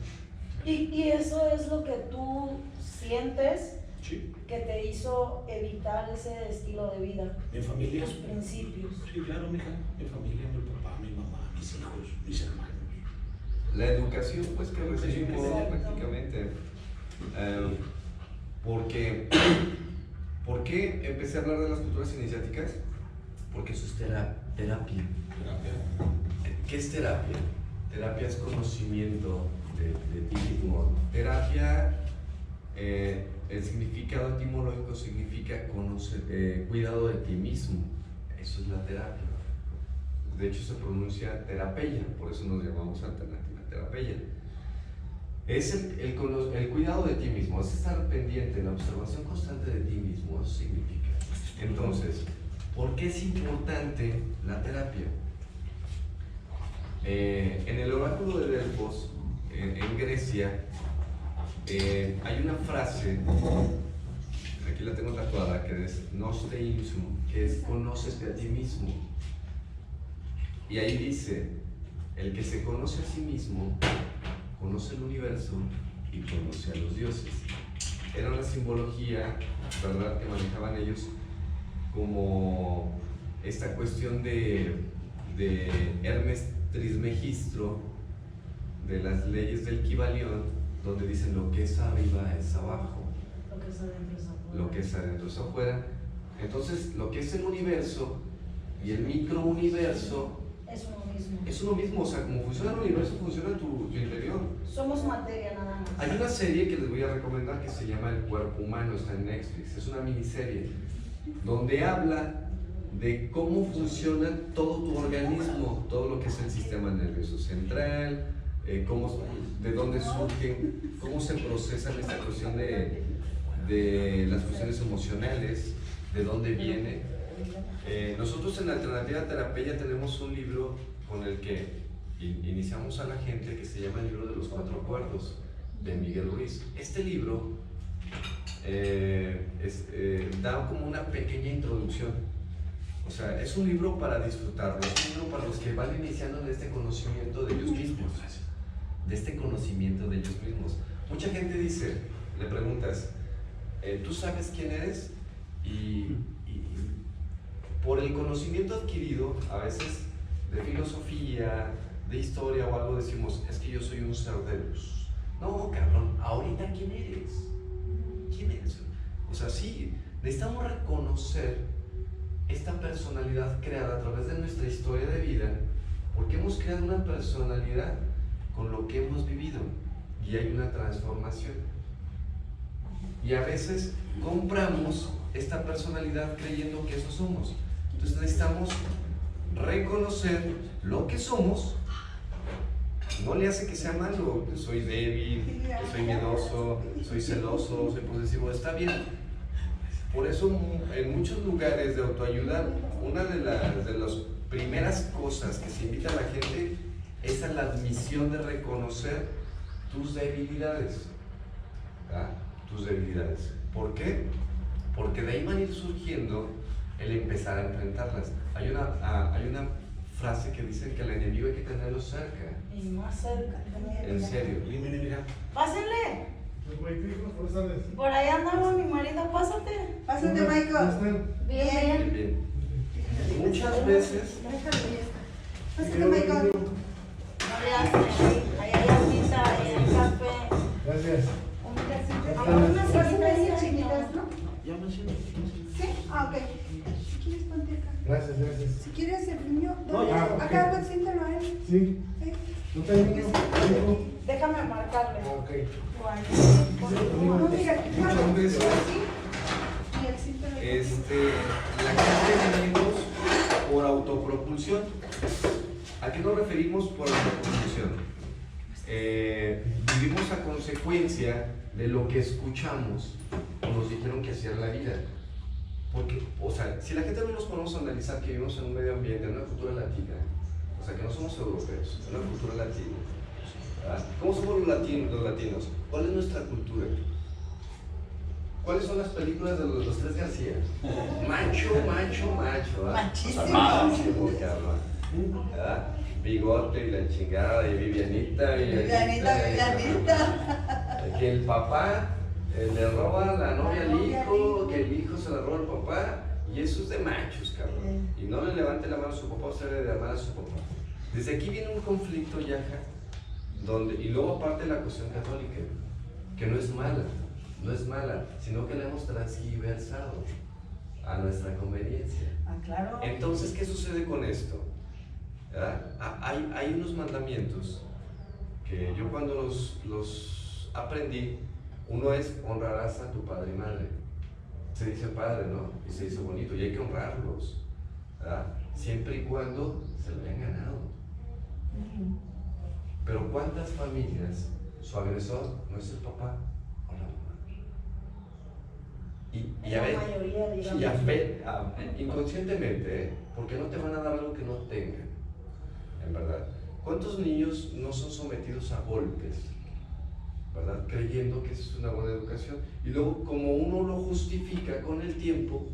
Speaker 4: Y eso es lo que tú sientes
Speaker 2: Sí.
Speaker 4: que te hizo evitar ese estilo de vida,
Speaker 2: Mi familia.
Speaker 4: tus principios.
Speaker 2: Sí, claro, mija. Mi familia, mi papá, mi mamá, mis hijos, mis hermanos.
Speaker 3: La educación, pues, que
Speaker 2: Educación
Speaker 3: recibimos
Speaker 2: que sea.
Speaker 3: prácticamente. Porque, ¿por qué empecé a hablar de las culturas iniciáticas? Porque eso es terapia. ¿Qué es terapia? Terapia es conocimiento de ti mismo. Terapia, el significado etimológico significa cuidado de ti mismo. Eso es la terapia. De hecho se pronuncia terapeia, por eso nos llamamos alternativa terapeia. Es el cuidado de ti mismo, es estar pendiente, la observación constante de ti mismo, eso significa. Entonces, ¿por qué es importante la terapia? En el oráculo de Delfos, en Grecia, hay una frase, aquí la tengo tatuada, que es Nosteimsum, que es conócete a ti mismo. Y ahí dice, el que se conoce a sí mismo, conoce el universo y conoce a los dioses. Era una simbología, ¿verdad?, que manejaban ellos como esta cuestión de Hermes Trismegistro, de las leyes del Kybalión, donde dicen lo que es arriba es abajo,
Speaker 4: Lo que es adentro es afuera.
Speaker 3: lo que es adentro es afuera. Entonces, lo que es el universo y el microuniverso
Speaker 4: Es uno mismo.
Speaker 3: es uno mismo. O sea, como funciona el universo, funciona tu interior.
Speaker 4: Somos materia nada más.
Speaker 3: Hay una serie que les voy a recomendar que se llama El Cuerpo Humano, está en Netflix. Es una miniserie donde habla de cómo funciona todo tu organismo, todo lo que es el sistema nervioso central, de dónde surgen, cómo se procesan esta cuestión de las cuestiones emocionales, de dónde viene. Nosotros en Alternativa Terapia tenemos un libro con el que iniciamos a la gente que se llama el libro de los 4 acuerdos de Miguel Ruiz. Este libro da como una pequeña introducción. O sea, es un libro para disfrutarlo, es un libro para los que van iniciando en este conocimiento de ellos mismos, de este conocimiento de ellos mismos. Mucha gente dice, le preguntas, ¿tú sabes quién eres? Y por el conocimiento adquirido, a veces de filosofía, de historia o algo, decimos, es que yo soy un ser de luz. No, cabrón, ahorita ¿quién eres? ¿Quién eres? O sea, sí, necesitamos reconocer esta personalidad creada a través de nuestra historia de vida, porque hemos creado una personalidad con lo que hemos vivido y hay una transformación. Y a veces compramos esta personalidad creyendo que eso somos. Entonces necesitamos reconocer lo que somos. No le hace que sea malo, que soy débil, que soy miedoso, soy celoso, soy posesivo, está bien. Por eso en muchos lugares de autoayuda, una de las primeras cosas que se invita a la gente es a la admisión de reconocer tus debilidades. ¿Ah? Tus debilidades. ¿Por qué? Porque de ahí van a ir surgiendo el empezar a enfrentarlas. Hay una frase que dice que al enemigo hay que tenerlo cerca.
Speaker 4: Y más cerca.
Speaker 3: En serio.
Speaker 4: Pásenle. Por ahí andaba mi marido, pásate.
Speaker 1: Pásate, Michael.
Speaker 4: Bien.
Speaker 3: Bien. Muchas veces
Speaker 1: Pásate, Michael.
Speaker 4: No le hacen. Ahí hay agüita, ahí hay café.
Speaker 5: Gracias.
Speaker 1: Unas cositas así chiquitas, ¿no?
Speaker 2: Ya mencioné.
Speaker 1: Sí, ok. Si quieres, ponte acá.
Speaker 5: Gracias, gracias.
Speaker 1: Si quieres el niño,
Speaker 2: No, ya.
Speaker 1: acá, pues, siéntalo a él.
Speaker 5: Sí.
Speaker 1: ¿Sí?
Speaker 5: ¿No está el niño? ¿Hijo?
Speaker 4: Déjame marcarle.
Speaker 5: Ah, ok.
Speaker 1: No, mira,
Speaker 3: Muchas veces
Speaker 1: y el cinto lo-
Speaker 3: la gente vivimos por autopropulsión. ¿A qué nos referimos por autopropulsión? Vivimos a consecuencia de lo que escuchamos o nos dijeron que hacía la vida. Porque, o sea, si la gente no nos podemos analizar que vivimos en un medio ambiente, en una cultura latina, o sea, que no somos europeos, en una cultura latina, ¿verdad? ¿Cómo somos los latinos? ¿Cuál es nuestra cultura? ¿Cuáles son las películas de los tres García? Macho, ¿verdad?
Speaker 1: Machísimo.
Speaker 3: O sea, máximo, cabrón, ¿verdad? Bigote y la chingada, y Vivianita. Que el papá le roba la novia al hijo, que el hijo se la roba al papá, y eso es de machos, cabrón. Y no le levante la mano a su papá, o se le debe amar a su papá. Desde aquí viene un conflicto, Yaja, y luego aparte la cuestión católica, que no es mala, sino que la hemos transgiversado a nuestra conveniencia.
Speaker 1: Ah, claro.
Speaker 3: Entonces, ¿qué sucede con esto? ¿Verdad? Hay unos mandamientos que yo cuando los aprendí, uno es honrarás a tu padre y madre. Se dice padre, ¿no? Y se dice bonito, y hay que honrarlos, ¿verdad? Siempre y cuando se lo hayan ganado. Pero ¿cuántas familias su agresor no es el papá o la mamá? Y a
Speaker 4: La
Speaker 3: ver,
Speaker 4: mayoría, digamos.
Speaker 3: inconscientemente, porque no te van a dar algo que no tengan, en verdad. ¿Cuántos niños no son sometidos a golpes, verdad? Creyendo que eso es una buena educación. Y luego, como uno lo justifica con el tiempo,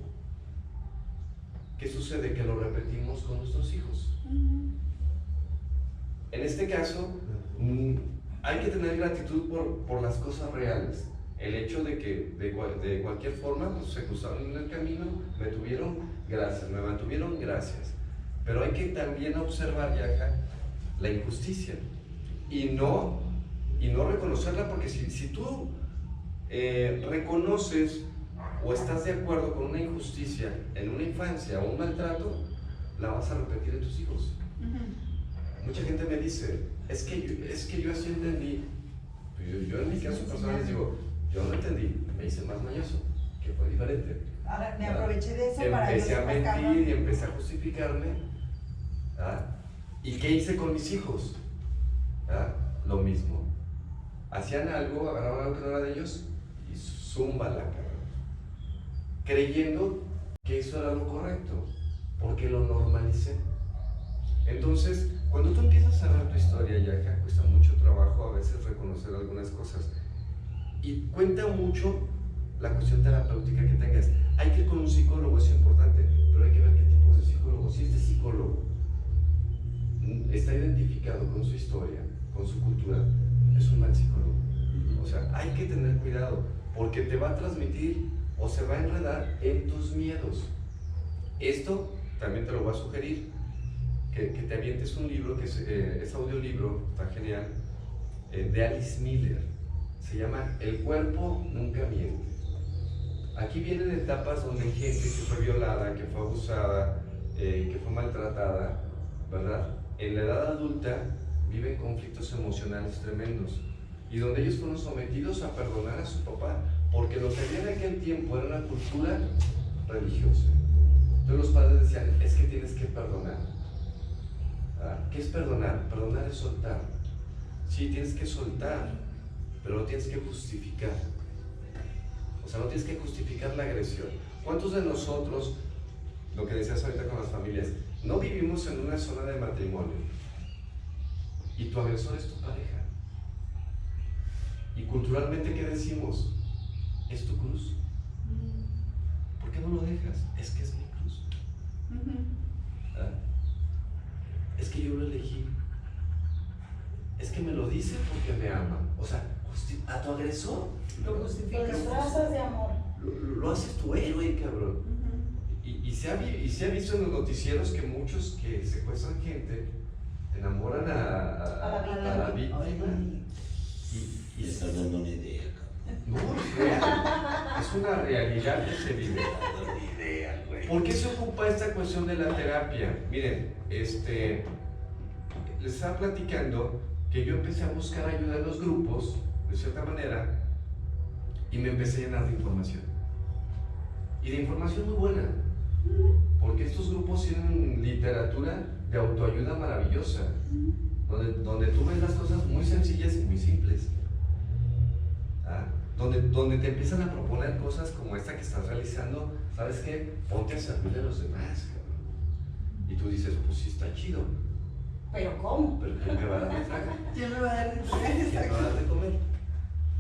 Speaker 3: ¿qué sucede? Que lo repetimos con nuestros hijos. En este caso, hay que tener gratitud por las cosas reales. El hecho de que de cualquier forma pues, se cruzaron en el camino, me tuvieron gracias, me mantuvieron gracias. Pero hay que también observar, Yaja, la injusticia y no reconocerla, porque si tú reconoces o estás de acuerdo con una injusticia en una infancia o un maltrato,
Speaker 6: la vas a repetir en tus hijos. Mucha gente me dice, es que yo así entendí. Yo en mi caso personal les digo, yo no entendí, me hice más mañoso, que fue diferente.
Speaker 1: Ahora me aproveché de eso para
Speaker 6: Empecé a
Speaker 1: explicarlo.
Speaker 6: mentir y empecé a justificarme. ¿Y qué hice con mis hijos? Lo mismo. Hacían algo, agarraban algo que no era de ellos y zúmbala, cabrón. Creyendo que eso era lo correcto, porque lo normalicé. Entonces, cuando tú empiezas a ver tu historia, ya cuesta mucho trabajo a veces reconocer algunas cosas. Y cuenta mucho la cuestión terapéutica que tengas. Hay que ir con un psicólogo, es importante, pero hay que ver qué tipo de psicólogo. Si este psicólogo está identificado con su historia, con su cultura, es un mal psicólogo. O sea, hay que tener cuidado, porque te va a transmitir o se va a enredar en tus miedos. Esto también te lo voy a sugerir, que te avientes un libro, que es audiolibro, está genial, de Alice Miller. Se llama El cuerpo nunca miente. Aquí vienen etapas donde hay gente que fue violada, que fue abusada, que fue maltratada, ¿verdad? En la edad adulta viven conflictos emocionales tremendos y donde ellos fueron sometidos a perdonar a su papá, porque lo que había en aquel tiempo era una cultura religiosa. Entonces los padres decían, es que tienes que perdonar. ¿Qué es perdonar? Perdonar es soltar. Sí, tienes que soltar, pero no tienes que justificar. O sea, no tienes que justificar la agresión. ¿Cuántos de nosotros, lo que decías ahorita con las familias, no vivimos en una zona de matrimonio y tu agresor es tu pareja? Y culturalmente, ¿qué decimos? Es tu cruz. ¿Por qué no lo dejas? Es que es mi cruz. Es que yo lo elegí. Es que me lo dice porque me ama. O sea, a tu agresor
Speaker 1: Lo
Speaker 4: Lo
Speaker 1: justificas.
Speaker 4: disfrazas de amor.
Speaker 6: lo haces tu héroe, cabrón. Y se ha visto en los noticieros que muchos que secuestran gente enamoran a la víctima. Y
Speaker 2: estás dando una idea, cabrón.
Speaker 6: no, es real. Es una realidad que se vive.
Speaker 2: Estás dando una idea, güey.
Speaker 6: ¿Por qué se ocupa esta cuestión de la terapia? Miren, les estaba platicando que yo empecé a buscar ayuda en los grupos, de cierta manera, y me empecé a llenar de información. Y de información muy buena, porque estos grupos tienen literatura de autoayuda maravillosa, donde tú ves las cosas muy sencillas y muy simples. Donde te empiezan a proponer cosas como esta que estás realizando. ¿Sabes qué? Ponte a servirle a los demás, cabrón. Y tú dices, pues sí está chido,
Speaker 4: ¿Pero cómo?
Speaker 6: pero ¿quién me va a dar de tragar?
Speaker 1: ¿Quién me va a dar de
Speaker 6: ¿Quién me va a dar de comer?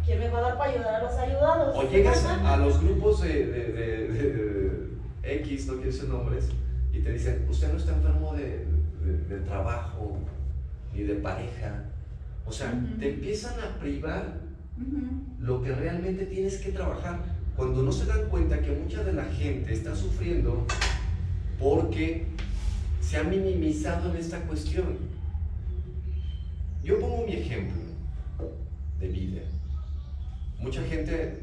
Speaker 4: ¿Quién me va a dar para ayudar a los ayudados?
Speaker 6: O llegas a los grupos de X, no quiero decir nombres, y te dicen, usted no está enfermo de trabajo, ni de pareja. O sea, te empiezan a privar lo que realmente tienes que trabajar, cuando no se dan cuenta que mucha de la gente está sufriendo porque se ha minimizado en esta cuestión. Yo pongo mi ejemplo de vida. Mucha gente,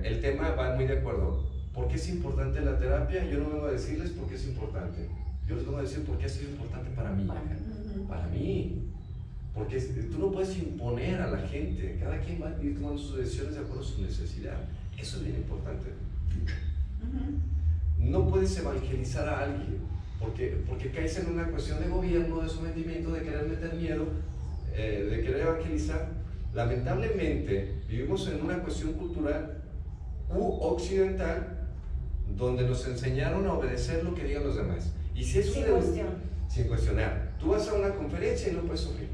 Speaker 6: el tema va muy de acuerdo. ¿Por qué es importante la terapia? Yo no vengo a decirles por qué es importante. Yo les vengo a decir por qué ha sido importante para mí. Para mí. Porque tú no puedes imponer a la gente. Cada quien va a ir tomando sus decisiones de acuerdo a su necesidad. Eso es bien importante. No puedes evangelizar a alguien porque caes en una cuestión de gobierno, de sometimiento, de querer meter miedo, de querer evangelizar. Lamentablemente vivimos en una cuestión cultural occidental donde nos enseñaron a obedecer lo que digan los demás. Y si eso sin cuestionar. Tú vas a una conferencia y no puedes sufrir.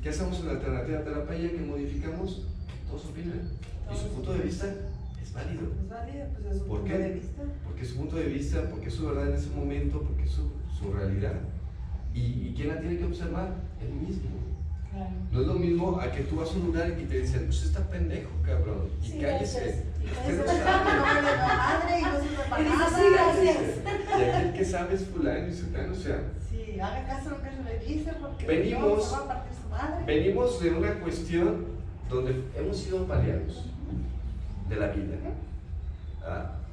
Speaker 6: ¿Qué hacemos en la alternativa terapia que modificamos? Todos opinan. Y su punto de vista es válido.
Speaker 1: Es válido, pues es su
Speaker 6: ¿Por
Speaker 1: punto
Speaker 6: qué?
Speaker 1: de vista.
Speaker 6: Porque es su punto de vista, porque es su verdad en ese momento, porque es su realidad. ¿Y quién la tiene que observar? Él mismo.
Speaker 4: Claro.
Speaker 6: No es lo mismo a que tú vas a un lugar y te dicen, usted está pendejo, cabrón, y
Speaker 4: Sí,
Speaker 6: cállese.
Speaker 4: gracias.
Speaker 6: Usted no
Speaker 1: No
Speaker 6: sabe.
Speaker 1: vale la madre y no sirve para
Speaker 4: Y dices,
Speaker 1: nada.
Speaker 4: sí, gracias.
Speaker 6: Y aquí el que sabe es fulano y sultano, o sea.
Speaker 1: Sí, haga caso a lo que se le dice porque
Speaker 6: Venimos-
Speaker 1: no, se va a partir su madre.
Speaker 6: Venimos de una cuestión donde hemos sido apaleados de la vida.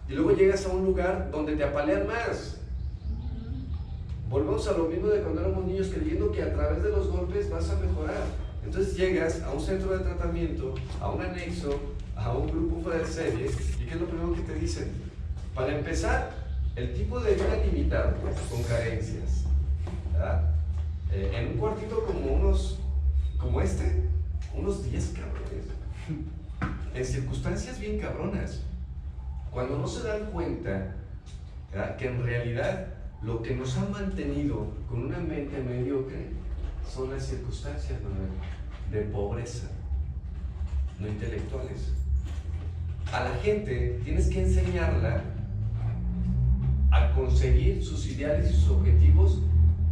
Speaker 6: Y luego llegas a un lugar donde te apalean más. volvemos a lo mismo de cuando éramos niños, creyendo que a través de los golpes vas a mejorar. Entonces llegas a un centro de tratamiento, a un anexo, a un grupo fuera de serie, y ¿qué es lo primero que te dicen? Para empezar, el tipo de vida limitado, con carencias, ¿verdad? En un cuartito como este, unos 10 cabrones, en circunstancias bien cabronas, cuando no se dan cuenta, ¿verdad?, que en realidad lo que nos ha mantenido con una mente mediocre son las circunstancias, Manuel, de pobreza, no intelectuales. A la gente tienes que enseñarla a conseguir sus ideales y sus objetivos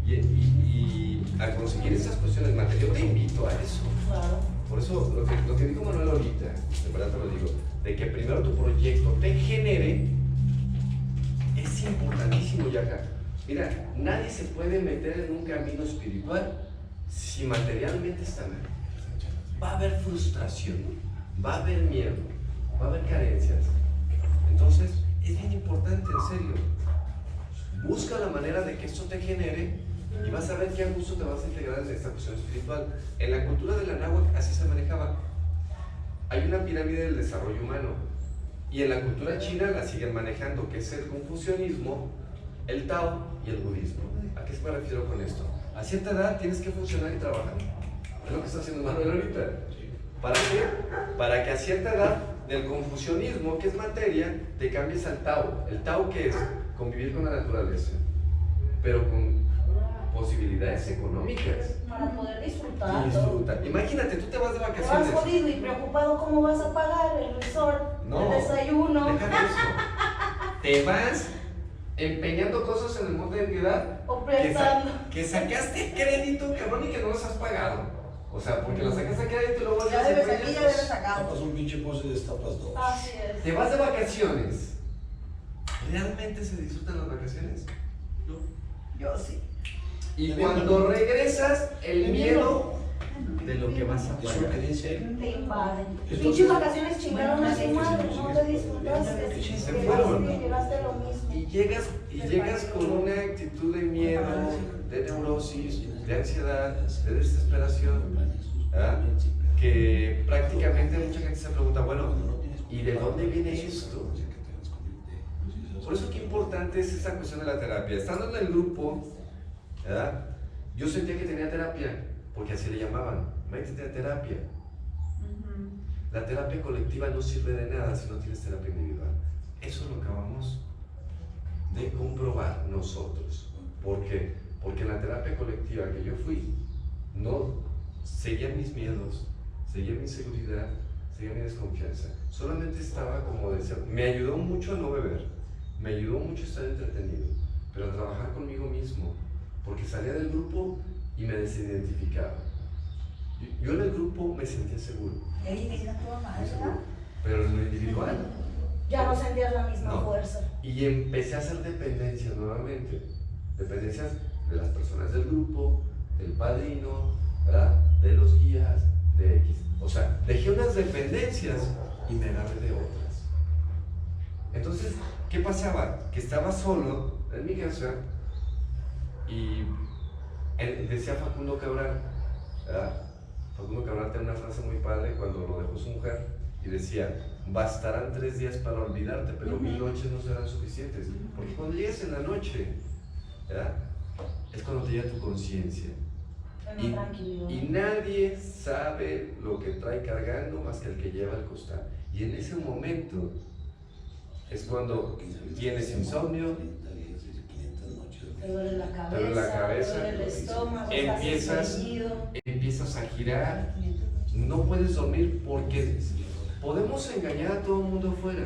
Speaker 6: y a conseguir esas cuestiones materiales. Yo te invito a eso.
Speaker 4: Claro.
Speaker 6: Por eso lo que dijo Manuel ahorita, de verdad te lo digo, de que primero tu proyecto te genere, es importantísimo, Yaca. Mira, nadie se puede meter en un camino espiritual si materialmente está mal. Va a haber frustración, va a haber miedo, va a haber carencias. Entonces, es bien importante, en serio. Busca la manera de que esto te genere y vas a ver qué a gusto te vas a integrar en esta cuestión espiritual. En la cultura de la náhuatl así se manejaba. Hay una pirámide del desarrollo humano y en la cultura china la siguen manejando, que es el confucianismo, el Tao y el budismo. ¿A qué me refiero con esto? A cierta edad tienes que funcionar y trabajar. Es lo que está haciendo Manuel ahorita. ¿Para qué? Para que a cierta edad del confucianismo, que es materia, te cambies al Tao. ¿El Tao qué es? Convivir con la naturaleza, pero con posibilidades económicas.
Speaker 4: Para poder disfrutar.
Speaker 6: Disfruta. Imagínate, tú te vas de
Speaker 4: Te vas
Speaker 6: vacaciones.
Speaker 4: jodido y preocupado cómo vas a pagar el resort,
Speaker 6: No,
Speaker 4: el desayuno.
Speaker 6: Déjame eso. Te vas empeñando cosas en el monte de piedad
Speaker 4: O prestando.
Speaker 6: que sacaste crédito, cabrón, y que no los has pagado. O sea, porque lo sacaste a crédito y luego
Speaker 1: Ya debes aquí, ya debes acá.
Speaker 2: Tapas un pinche pozo y destapas dos.
Speaker 4: Así es.
Speaker 6: Te vas de vacaciones. ¿Realmente se disfrutan las vacaciones? No.
Speaker 1: Yo sí.
Speaker 6: Y cuando regresas, el miedo de lo que vas a
Speaker 2: Es una
Speaker 6: pagar.
Speaker 2: creencia.
Speaker 4: Te invaden.
Speaker 2: Entonces-
Speaker 4: Pinches vacaciones chingaron a su
Speaker 2: Sí,
Speaker 4: madre,
Speaker 2: sí,
Speaker 4: no
Speaker 2: sí,
Speaker 4: te
Speaker 2: sí,
Speaker 4: disfrutaste.
Speaker 2: sí,
Speaker 6: se
Speaker 4: Llegaste
Speaker 6: fueron.
Speaker 4: y llegaste a lo mismo.
Speaker 6: Y llegas con una actitud de miedo, de neurosis, de ansiedad, de desesperación, ¿ah? Que prácticamente mucha gente se pregunta, bueno, ¿y de dónde viene esto? Por eso qué importante es esta cuestión de la terapia. Estando en el grupo, ¿verdad?, yo sentía que tenía terapia, porque así le llamaban, métete a terapia. La terapia colectiva no sirve de nada si no tienes terapia individual. Eso lo acabamos de comprobar nosotros. ¿Por qué? Porque en la terapia colectiva que yo fui, no seguía mis miedos, seguía mi inseguridad, seguía mi desconfianza. Solamente estaba como decía, me ayudó mucho a no beber, me ayudó mucho a estar entretenido, pero a trabajar conmigo mismo, porque salía del grupo y me desidentificaba. Yo en el grupo me sentía seguro,
Speaker 1: Y ahí te quedas toda madre, ¿verdad?
Speaker 6: pero en lo individual
Speaker 4: Ya no sentías la misma
Speaker 6: no.
Speaker 4: fuerza.
Speaker 6: Y empecé a hacer dependencias nuevamente, dependencias de las personas del grupo, del padrino, ¿verdad?, de los guías, de X. O sea, dejé unas dependencias y me agarré de otras. Entonces, ¿qué pasaba? Que estaba solo en mi casa y decía Facundo Cabral, ¿verdad? Facundo Cabral tiene una frase muy padre cuando lo dejó su mujer y decía, bastarán 3 días para olvidarte, pero 1000 noches no serán suficientes. Porque cuando llegas en la noche, ¿verdad?, es cuando te llega tu conciencia.
Speaker 4: En la tranquilidad.
Speaker 6: Y nadie sabe lo que trae cargando más que el que lleva al costal. Y en ese momento es cuando tienes insomnio,
Speaker 4: Te duele la cabeza,
Speaker 6: te duele la cabeza,
Speaker 4: te duele el estómago,
Speaker 6: empiezas-
Speaker 4: estás estreñido.
Speaker 6: empiezas a girar, no puedes dormir porque podemos engañar a todo el mundo afuera,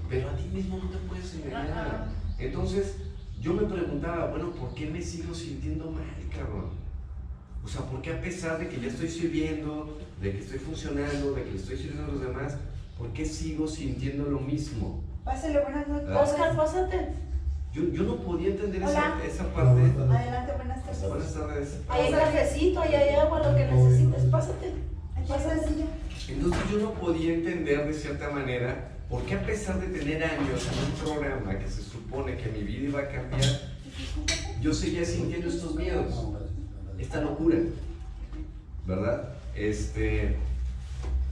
Speaker 6: pero a ti mismo no te puedes engañar. Entonces yo me preguntaba, bueno, ¿por qué me sigo sintiendo mal, cabrón? O sea, ¿por qué a pesar de que ya estoy sirviendo, de que estoy funcionando, de que le estoy sirviendo a los demás, por qué sigo sintiendo lo mismo?
Speaker 1: Pásale, buenas noches.
Speaker 4: Oscar, pásate.
Speaker 6: Yo no podía entender
Speaker 1: Hola.
Speaker 6: esa parte.
Speaker 1: Adelante, buenas tardes.
Speaker 6: Buenas tardes.
Speaker 4: Ahí hay cafecito, ahí hay agua, lo que necesites, pásate.
Speaker 1: Aquí está la silla.
Speaker 6: Entonces yo no podía entender de cierta manera por qué a pesar de tener años en un programa que se supone que mi vida iba a cambiar, yo seguía sintiendo estos miedos, esta locura, ¿verdad?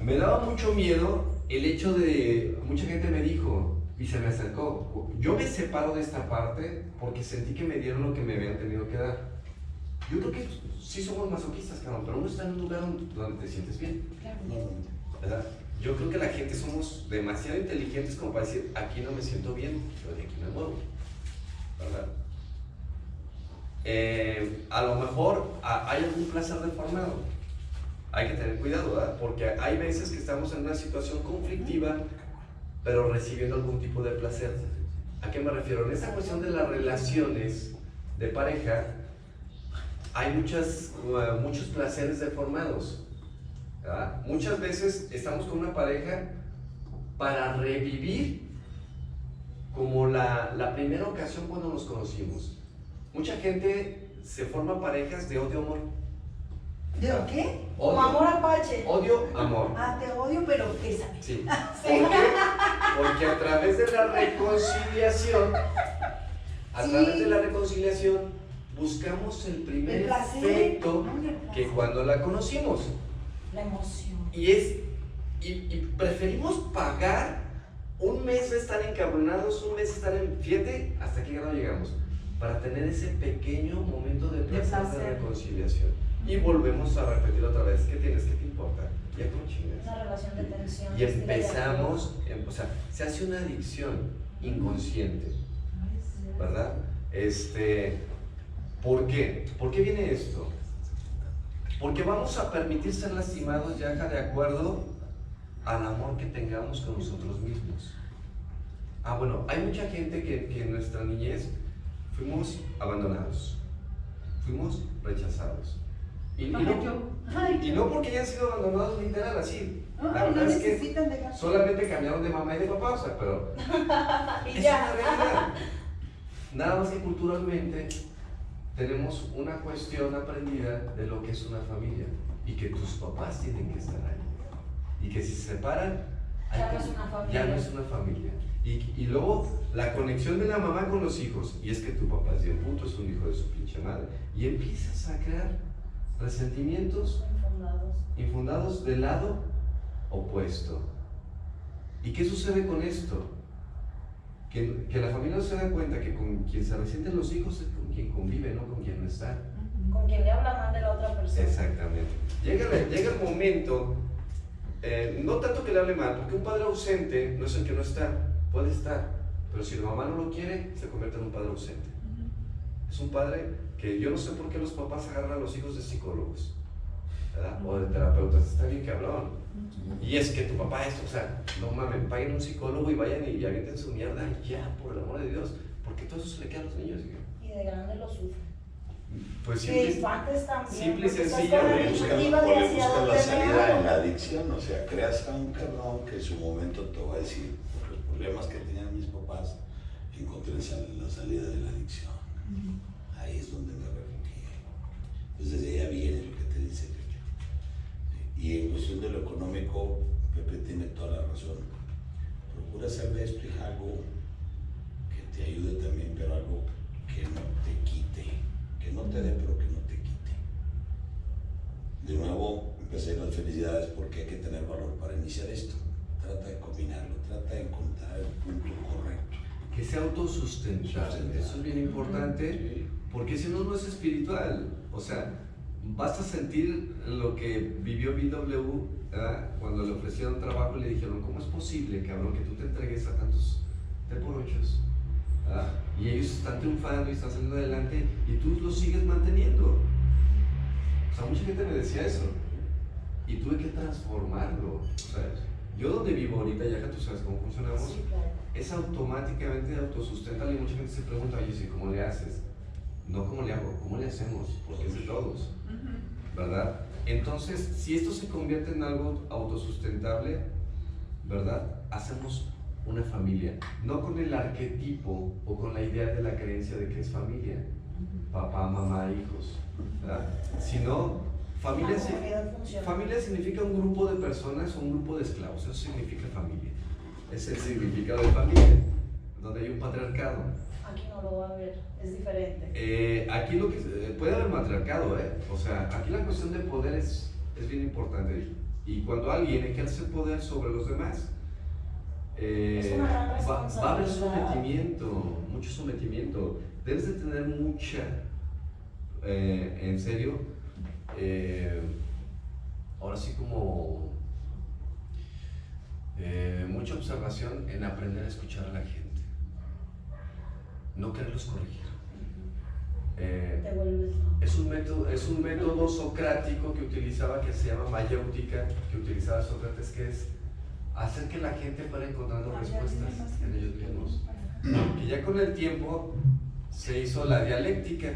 Speaker 6: Me daba mucho miedo el hecho de, mucha gente me dijo y se me acercó, yo me separo de esta parte porque sentí que me dieron lo que me habían tenido que dar. Yo creo que sí somos masoquistas, cabrón, pero uno está en un lugar donde te sientes bien, ¿verdad? Yo creo que la gente somos demasiado inteligentes como para decir, aquí no me siento bien, yo de aquí me muevo, ¿verdad? A lo mejor hay algún placer deformado. Hay que tener cuidado, ¿verdad? Porque hay veces que estamos en una situación conflictiva, pero recibiendo algún tipo de placer. ¿A qué me refiero? En esta cuestión de las relaciones de pareja, hay muchos placeres deformados, ¿verdad? Muchas veces estamos con una pareja para revivir como la primera ocasión cuando nos conocimos. Mucha gente se forma parejas de odio-amor.
Speaker 1: ¿De qué?
Speaker 4: Como amor apache.
Speaker 6: Odio, amor.
Speaker 1: Ah, te odio, pero ¿qué sabes?
Speaker 6: Sí. Porque a través de la reconciliación, buscamos el primer
Speaker 1: El placer.
Speaker 6: efecto
Speaker 1: No, el placer.
Speaker 6: que cuando la conocimos.
Speaker 4: La emoción.
Speaker 6: Y preferimos pagar un mes de estar encabronados, un mes de estar en fiete, hasta qué grado llegamos, para tener ese pequeño momento de placer de reconciliación. Y volvemos a repetir otra vez, ¿qué tienes? ¿Qué te importa? Ya como chingas.
Speaker 4: Una relación de tensión.
Speaker 6: Y empezamos, o sea, se hace una adicción inconsciente, ¿verdad? ¿Por qué? ¿Por qué viene esto? Porque vamos a permitir ser lastimados ya de acuerdo al amor que tengamos con nosotros mismos. Bueno, hay mucha gente que en nuestra niñez fuimos abandonados, fuimos rechazados. Y no porque hayan sido abandonados literal así. La verdad es que solamente cambiaron de mamá y de papá, o sea, pero
Speaker 4: Y
Speaker 6: es
Speaker 4: ya.
Speaker 6: una realidad. Nada más que culturalmente tenemos una cuestión aprendida de lo que es una familia y que tus papás tienen que estar ahí. Y que si se separan,
Speaker 4: Ya no es una familia.
Speaker 6: ya no es una familia. Y luego la conexión de la mamá con los hijos, y es que tu papá es bien puto, es un hijo de su pinche madre, y empiezas a crear resentimientos infundados del lado opuesto. ¿Y qué sucede con esto? Que la familia no se da cuenta que con quien se resienten los hijos es con quien convive, no con quien no está.
Speaker 4: Con quien le habla mal de la otra persona.
Speaker 6: Exactamente. Llega el momento, no tanto que le hable mal, porque un padre ausente no es el que no está, puede estar, pero si la mamá no lo quiere, se convierte en un padre ausente. Es un padre que yo no sé por qué los papás agarran a los hijos de psicólogos, ¿verdad? O de terapeutas, está bien cabrón. Y es que tu papá es, o sea, no mames, paguen un psicólogo y vayan y avienten su mierda y ya, por el amor de Dios, porque todo eso se le queda a los niños.
Speaker 4: Y de grande lo sufren.
Speaker 6: Pues
Speaker 4: Sí,
Speaker 6: simple,
Speaker 4: infantes también.
Speaker 6: simple y
Speaker 4: porque estás
Speaker 6: sencillo,
Speaker 4: con la
Speaker 6: le
Speaker 4: iniciativa de
Speaker 2: O le
Speaker 4: hacia
Speaker 2: buscan
Speaker 4: dónde
Speaker 2: la
Speaker 4: me
Speaker 2: salida
Speaker 4: hago.
Speaker 2: en la adicción, o sea, creas a un cabrón que en su momento te va a decir, por los problemas que tenían mis papás, encontré la salida de la adicción. Ahí es donde me refugié. Entonces desde allá viene lo que te dice Pepe. Y en cuestión de lo económico, Pepe tiene toda la razón. Procura hacer de esto algo que te ayude también, pero algo que no te quite, que no te dé, pero que no te quite. De nuevo, empecé las felicidades porque hay que tener valor para iniciar esto. Trata de combinarlo, trata de encontrar el punto correcto.
Speaker 6: que sea autosustentable. Eso es bien importante, porque si no, no es espiritual. O sea, basta sentir lo que vivió BW, ¿verdad? Cuando le ofrecieron trabajo y le dijeron, ¿cómo es posible, cabrón, que tú te entregues a tantos T-por-8s? Y ellos están triunfando y están saliendo adelante y tú los sigues manteniendo. O sea, mucha gente me decía eso y tuve que transformarlo. O sea, yo donde vivo ahorita, ya que tú sabes cómo funcionamos,
Speaker 4: Sí, claro.
Speaker 6: es automáticamente autosustentable y mucha gente se pregunta, oye, ¿sí cómo le haces? No cómo le hago, ¿cómo le hacemos? Porque es de todos, ¿verdad? Entonces, si esto se convierte en algo autosustentable, ¿verdad? Hacemos una familia, no con el arquetipo o con la idea de la creencia de que es familia, papá, mamá, hijos, ¿verdad? Sino familia,
Speaker 4: Una comunidad funcional.
Speaker 6: familia significa un grupo de personas o un grupo de esclavos, eso significa familia, es el significado de familia,
Speaker 3: donde hay un patriarcado.
Speaker 4: Aquí no lo va a ver, es diferente.
Speaker 3: Aquí lo que puede haber matriarcado, o sea, aquí la cuestión de poder es bien importante. Y cuando alguien ejerce poder sobre los demás,
Speaker 4: Es una gran
Speaker 3: va a haber
Speaker 4: responsabilidad.
Speaker 3: sometimiento, mucho sometimiento. Debes de tener mucha, en serio, ahora sí como mucha observación en aprender a escuchar a la gente, no quererlos corregir.
Speaker 4: Te vuelves
Speaker 3: Es un método socrático que utilizaba, que se llama mayéutica, que utilizaba Sócrates, que es hacer que la gente fuera encontrando respuestas en ellos mismos. Que ya con el tiempo se hizo la dialéctica.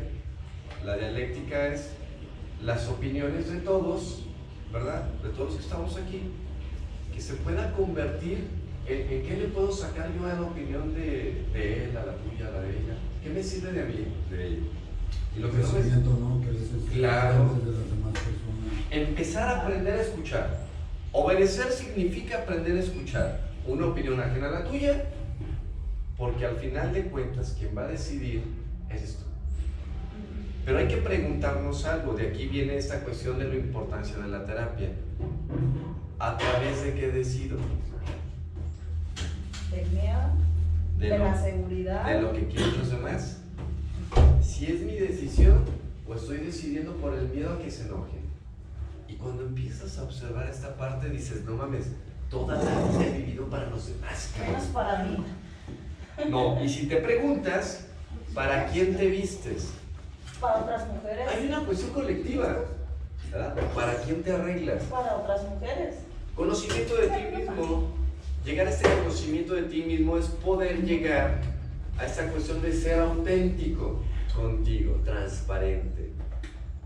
Speaker 3: La dialéctica es las opiniones de todos, ¿verdad? De todos los que estamos aquí, que se pueda convertir en qué le puedo sacar yo a la opinión de él, a la tuya, a la de ella. ¿Qué me sirve de mí, de ella? Y lo que no es,
Speaker 7: Crecimiento, ¿no? Creces
Speaker 3: claro,
Speaker 7: de las demás personas.
Speaker 3: empezar a aprender a escuchar. Obedecer significa aprender a escuchar una opinión ajena a la tuya, porque al final de cuentas quien va a decidir eres tú. Pero hay que preguntarnos algo, de aquí viene esta cuestión de la importancia de la terapia. ¿A través de qué decido?
Speaker 4: del miedo, de
Speaker 3: lo-
Speaker 4: la seguridad.
Speaker 3: De lo que quieren los demás. Si es mi decisión, o estoy decidiendo por el miedo a que se enojen. Y cuando empiezas a observar esta parte, dices, no mames, toda la vida he vivido para los demás,
Speaker 4: Menos
Speaker 3: cabrón.
Speaker 4: para mí.
Speaker 3: No, y si te preguntas, ¿para quién te vistes?
Speaker 4: Para otras mujeres.
Speaker 3: Hay una cuestión colectiva, ¿verdad? ¿Para quién te arreglas?
Speaker 4: Para otras mujeres.
Speaker 3: Conocimiento de ti mismo. Llegar a este conocimiento de ti mismo es poder llegar a esta cuestión de ser auténtico contigo, transparente.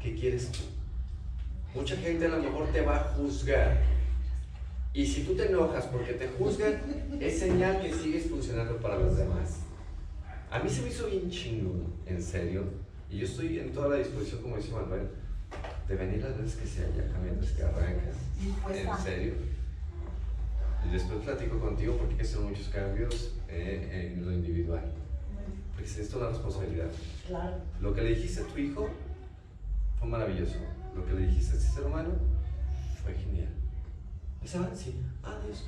Speaker 3: ¿Qué quieres tú? Mucha gente a lo mejor te va a juzgar. Y si tú te enojas porque te juzgan, es señal que sigues funcionando para los demás. A mí se me hizo bien chingón, en serio. Y yo estoy en toda la disposición, como dice Manuel, de venir las veces que sea, ya mientras que arrancas. En serio. Y después platico contigo porque hay que hacer muchos cambios en lo individual. Porque es esto la responsabilidad.
Speaker 4: Claro.
Speaker 3: Lo que le dijiste a tu hijo fue maravilloso. Lo que le dijiste a este ser humano fue genial. ¿Se van? Sí. Adiós.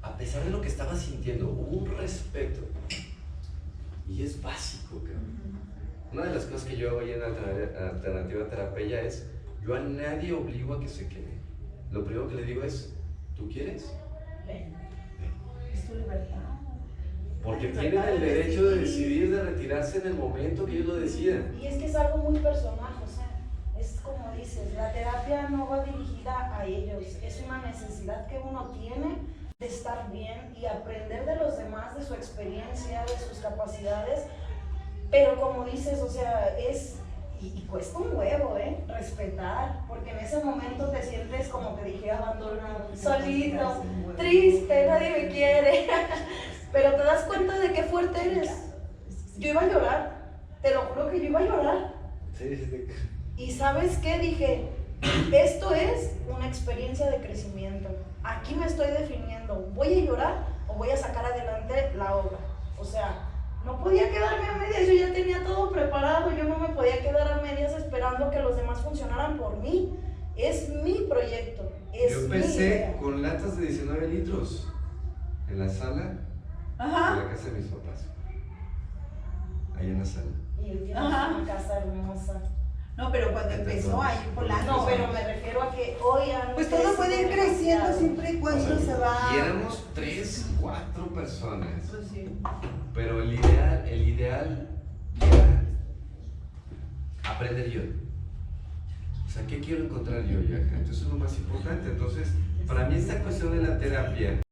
Speaker 3: A pesar de lo que estaba sintiendo, hubo un respeto. Y es básico, cabrón. Una de las cosas que yo hago ahí en Alternativa Terapia es, yo a nadie obligo a que se quede. Lo primero que le digo es, ¿tú quieres?
Speaker 4: Ven.
Speaker 3: Ven.
Speaker 4: Es tu libertad.
Speaker 3: Porque tienen el derecho de decidir, de retirarse en el momento que ellos lo decidan.
Speaker 4: Y es que es algo muy personal, José. Es como dices, la terapia no va dirigida a ellos. Es una necesidad que uno tiene de estar bien y aprender de los demás, de su experiencia, de sus capacidades. Pero como dices, o sea, y cuesta un huevo, respetar, porque en ese momento te sientes como que dije abandonado, solito, triste, nadie me quiere. Pero te das cuenta de qué fuerte eres. Yo iba a llorar, te lo juro que yo iba a llorar. Y ¿sabes qué? Dije, esto es una experiencia de crecimiento. Aquí me estoy definiendo, ¿voy a llorar o voy a sacar adelante la obra? O sea, no podía quedarme a medias, yo ya tenía todo preparado, yo no me podía quedar a medias esperando que los demás funcionaran por mí. Es mi proyecto, es
Speaker 3: Yo
Speaker 4: mi
Speaker 3: empecé
Speaker 4: idea.
Speaker 3: con latas de 19 litros en la sala de la casa de mis papás. Ahí en la sala.
Speaker 4: Y él tiene
Speaker 1: Ajá.
Speaker 4: una casa hermosa.
Speaker 1: No, pero cuando empezó ahí por la
Speaker 4: No, pero me refiero a que hoy han
Speaker 1: Pues todo puede ir
Speaker 4: crecido
Speaker 1: creciendo
Speaker 4: demasiado.
Speaker 1: siempre y cuando se va.
Speaker 3: Y éramos 3, 4 personas.
Speaker 1: Pues sí.
Speaker 3: Pero el ideal era aprender yo. O sea, ¿qué quiero encontrar yo, Yaja? Entonces eso es lo más importante. Entonces, para mí esta cuestión de la terapia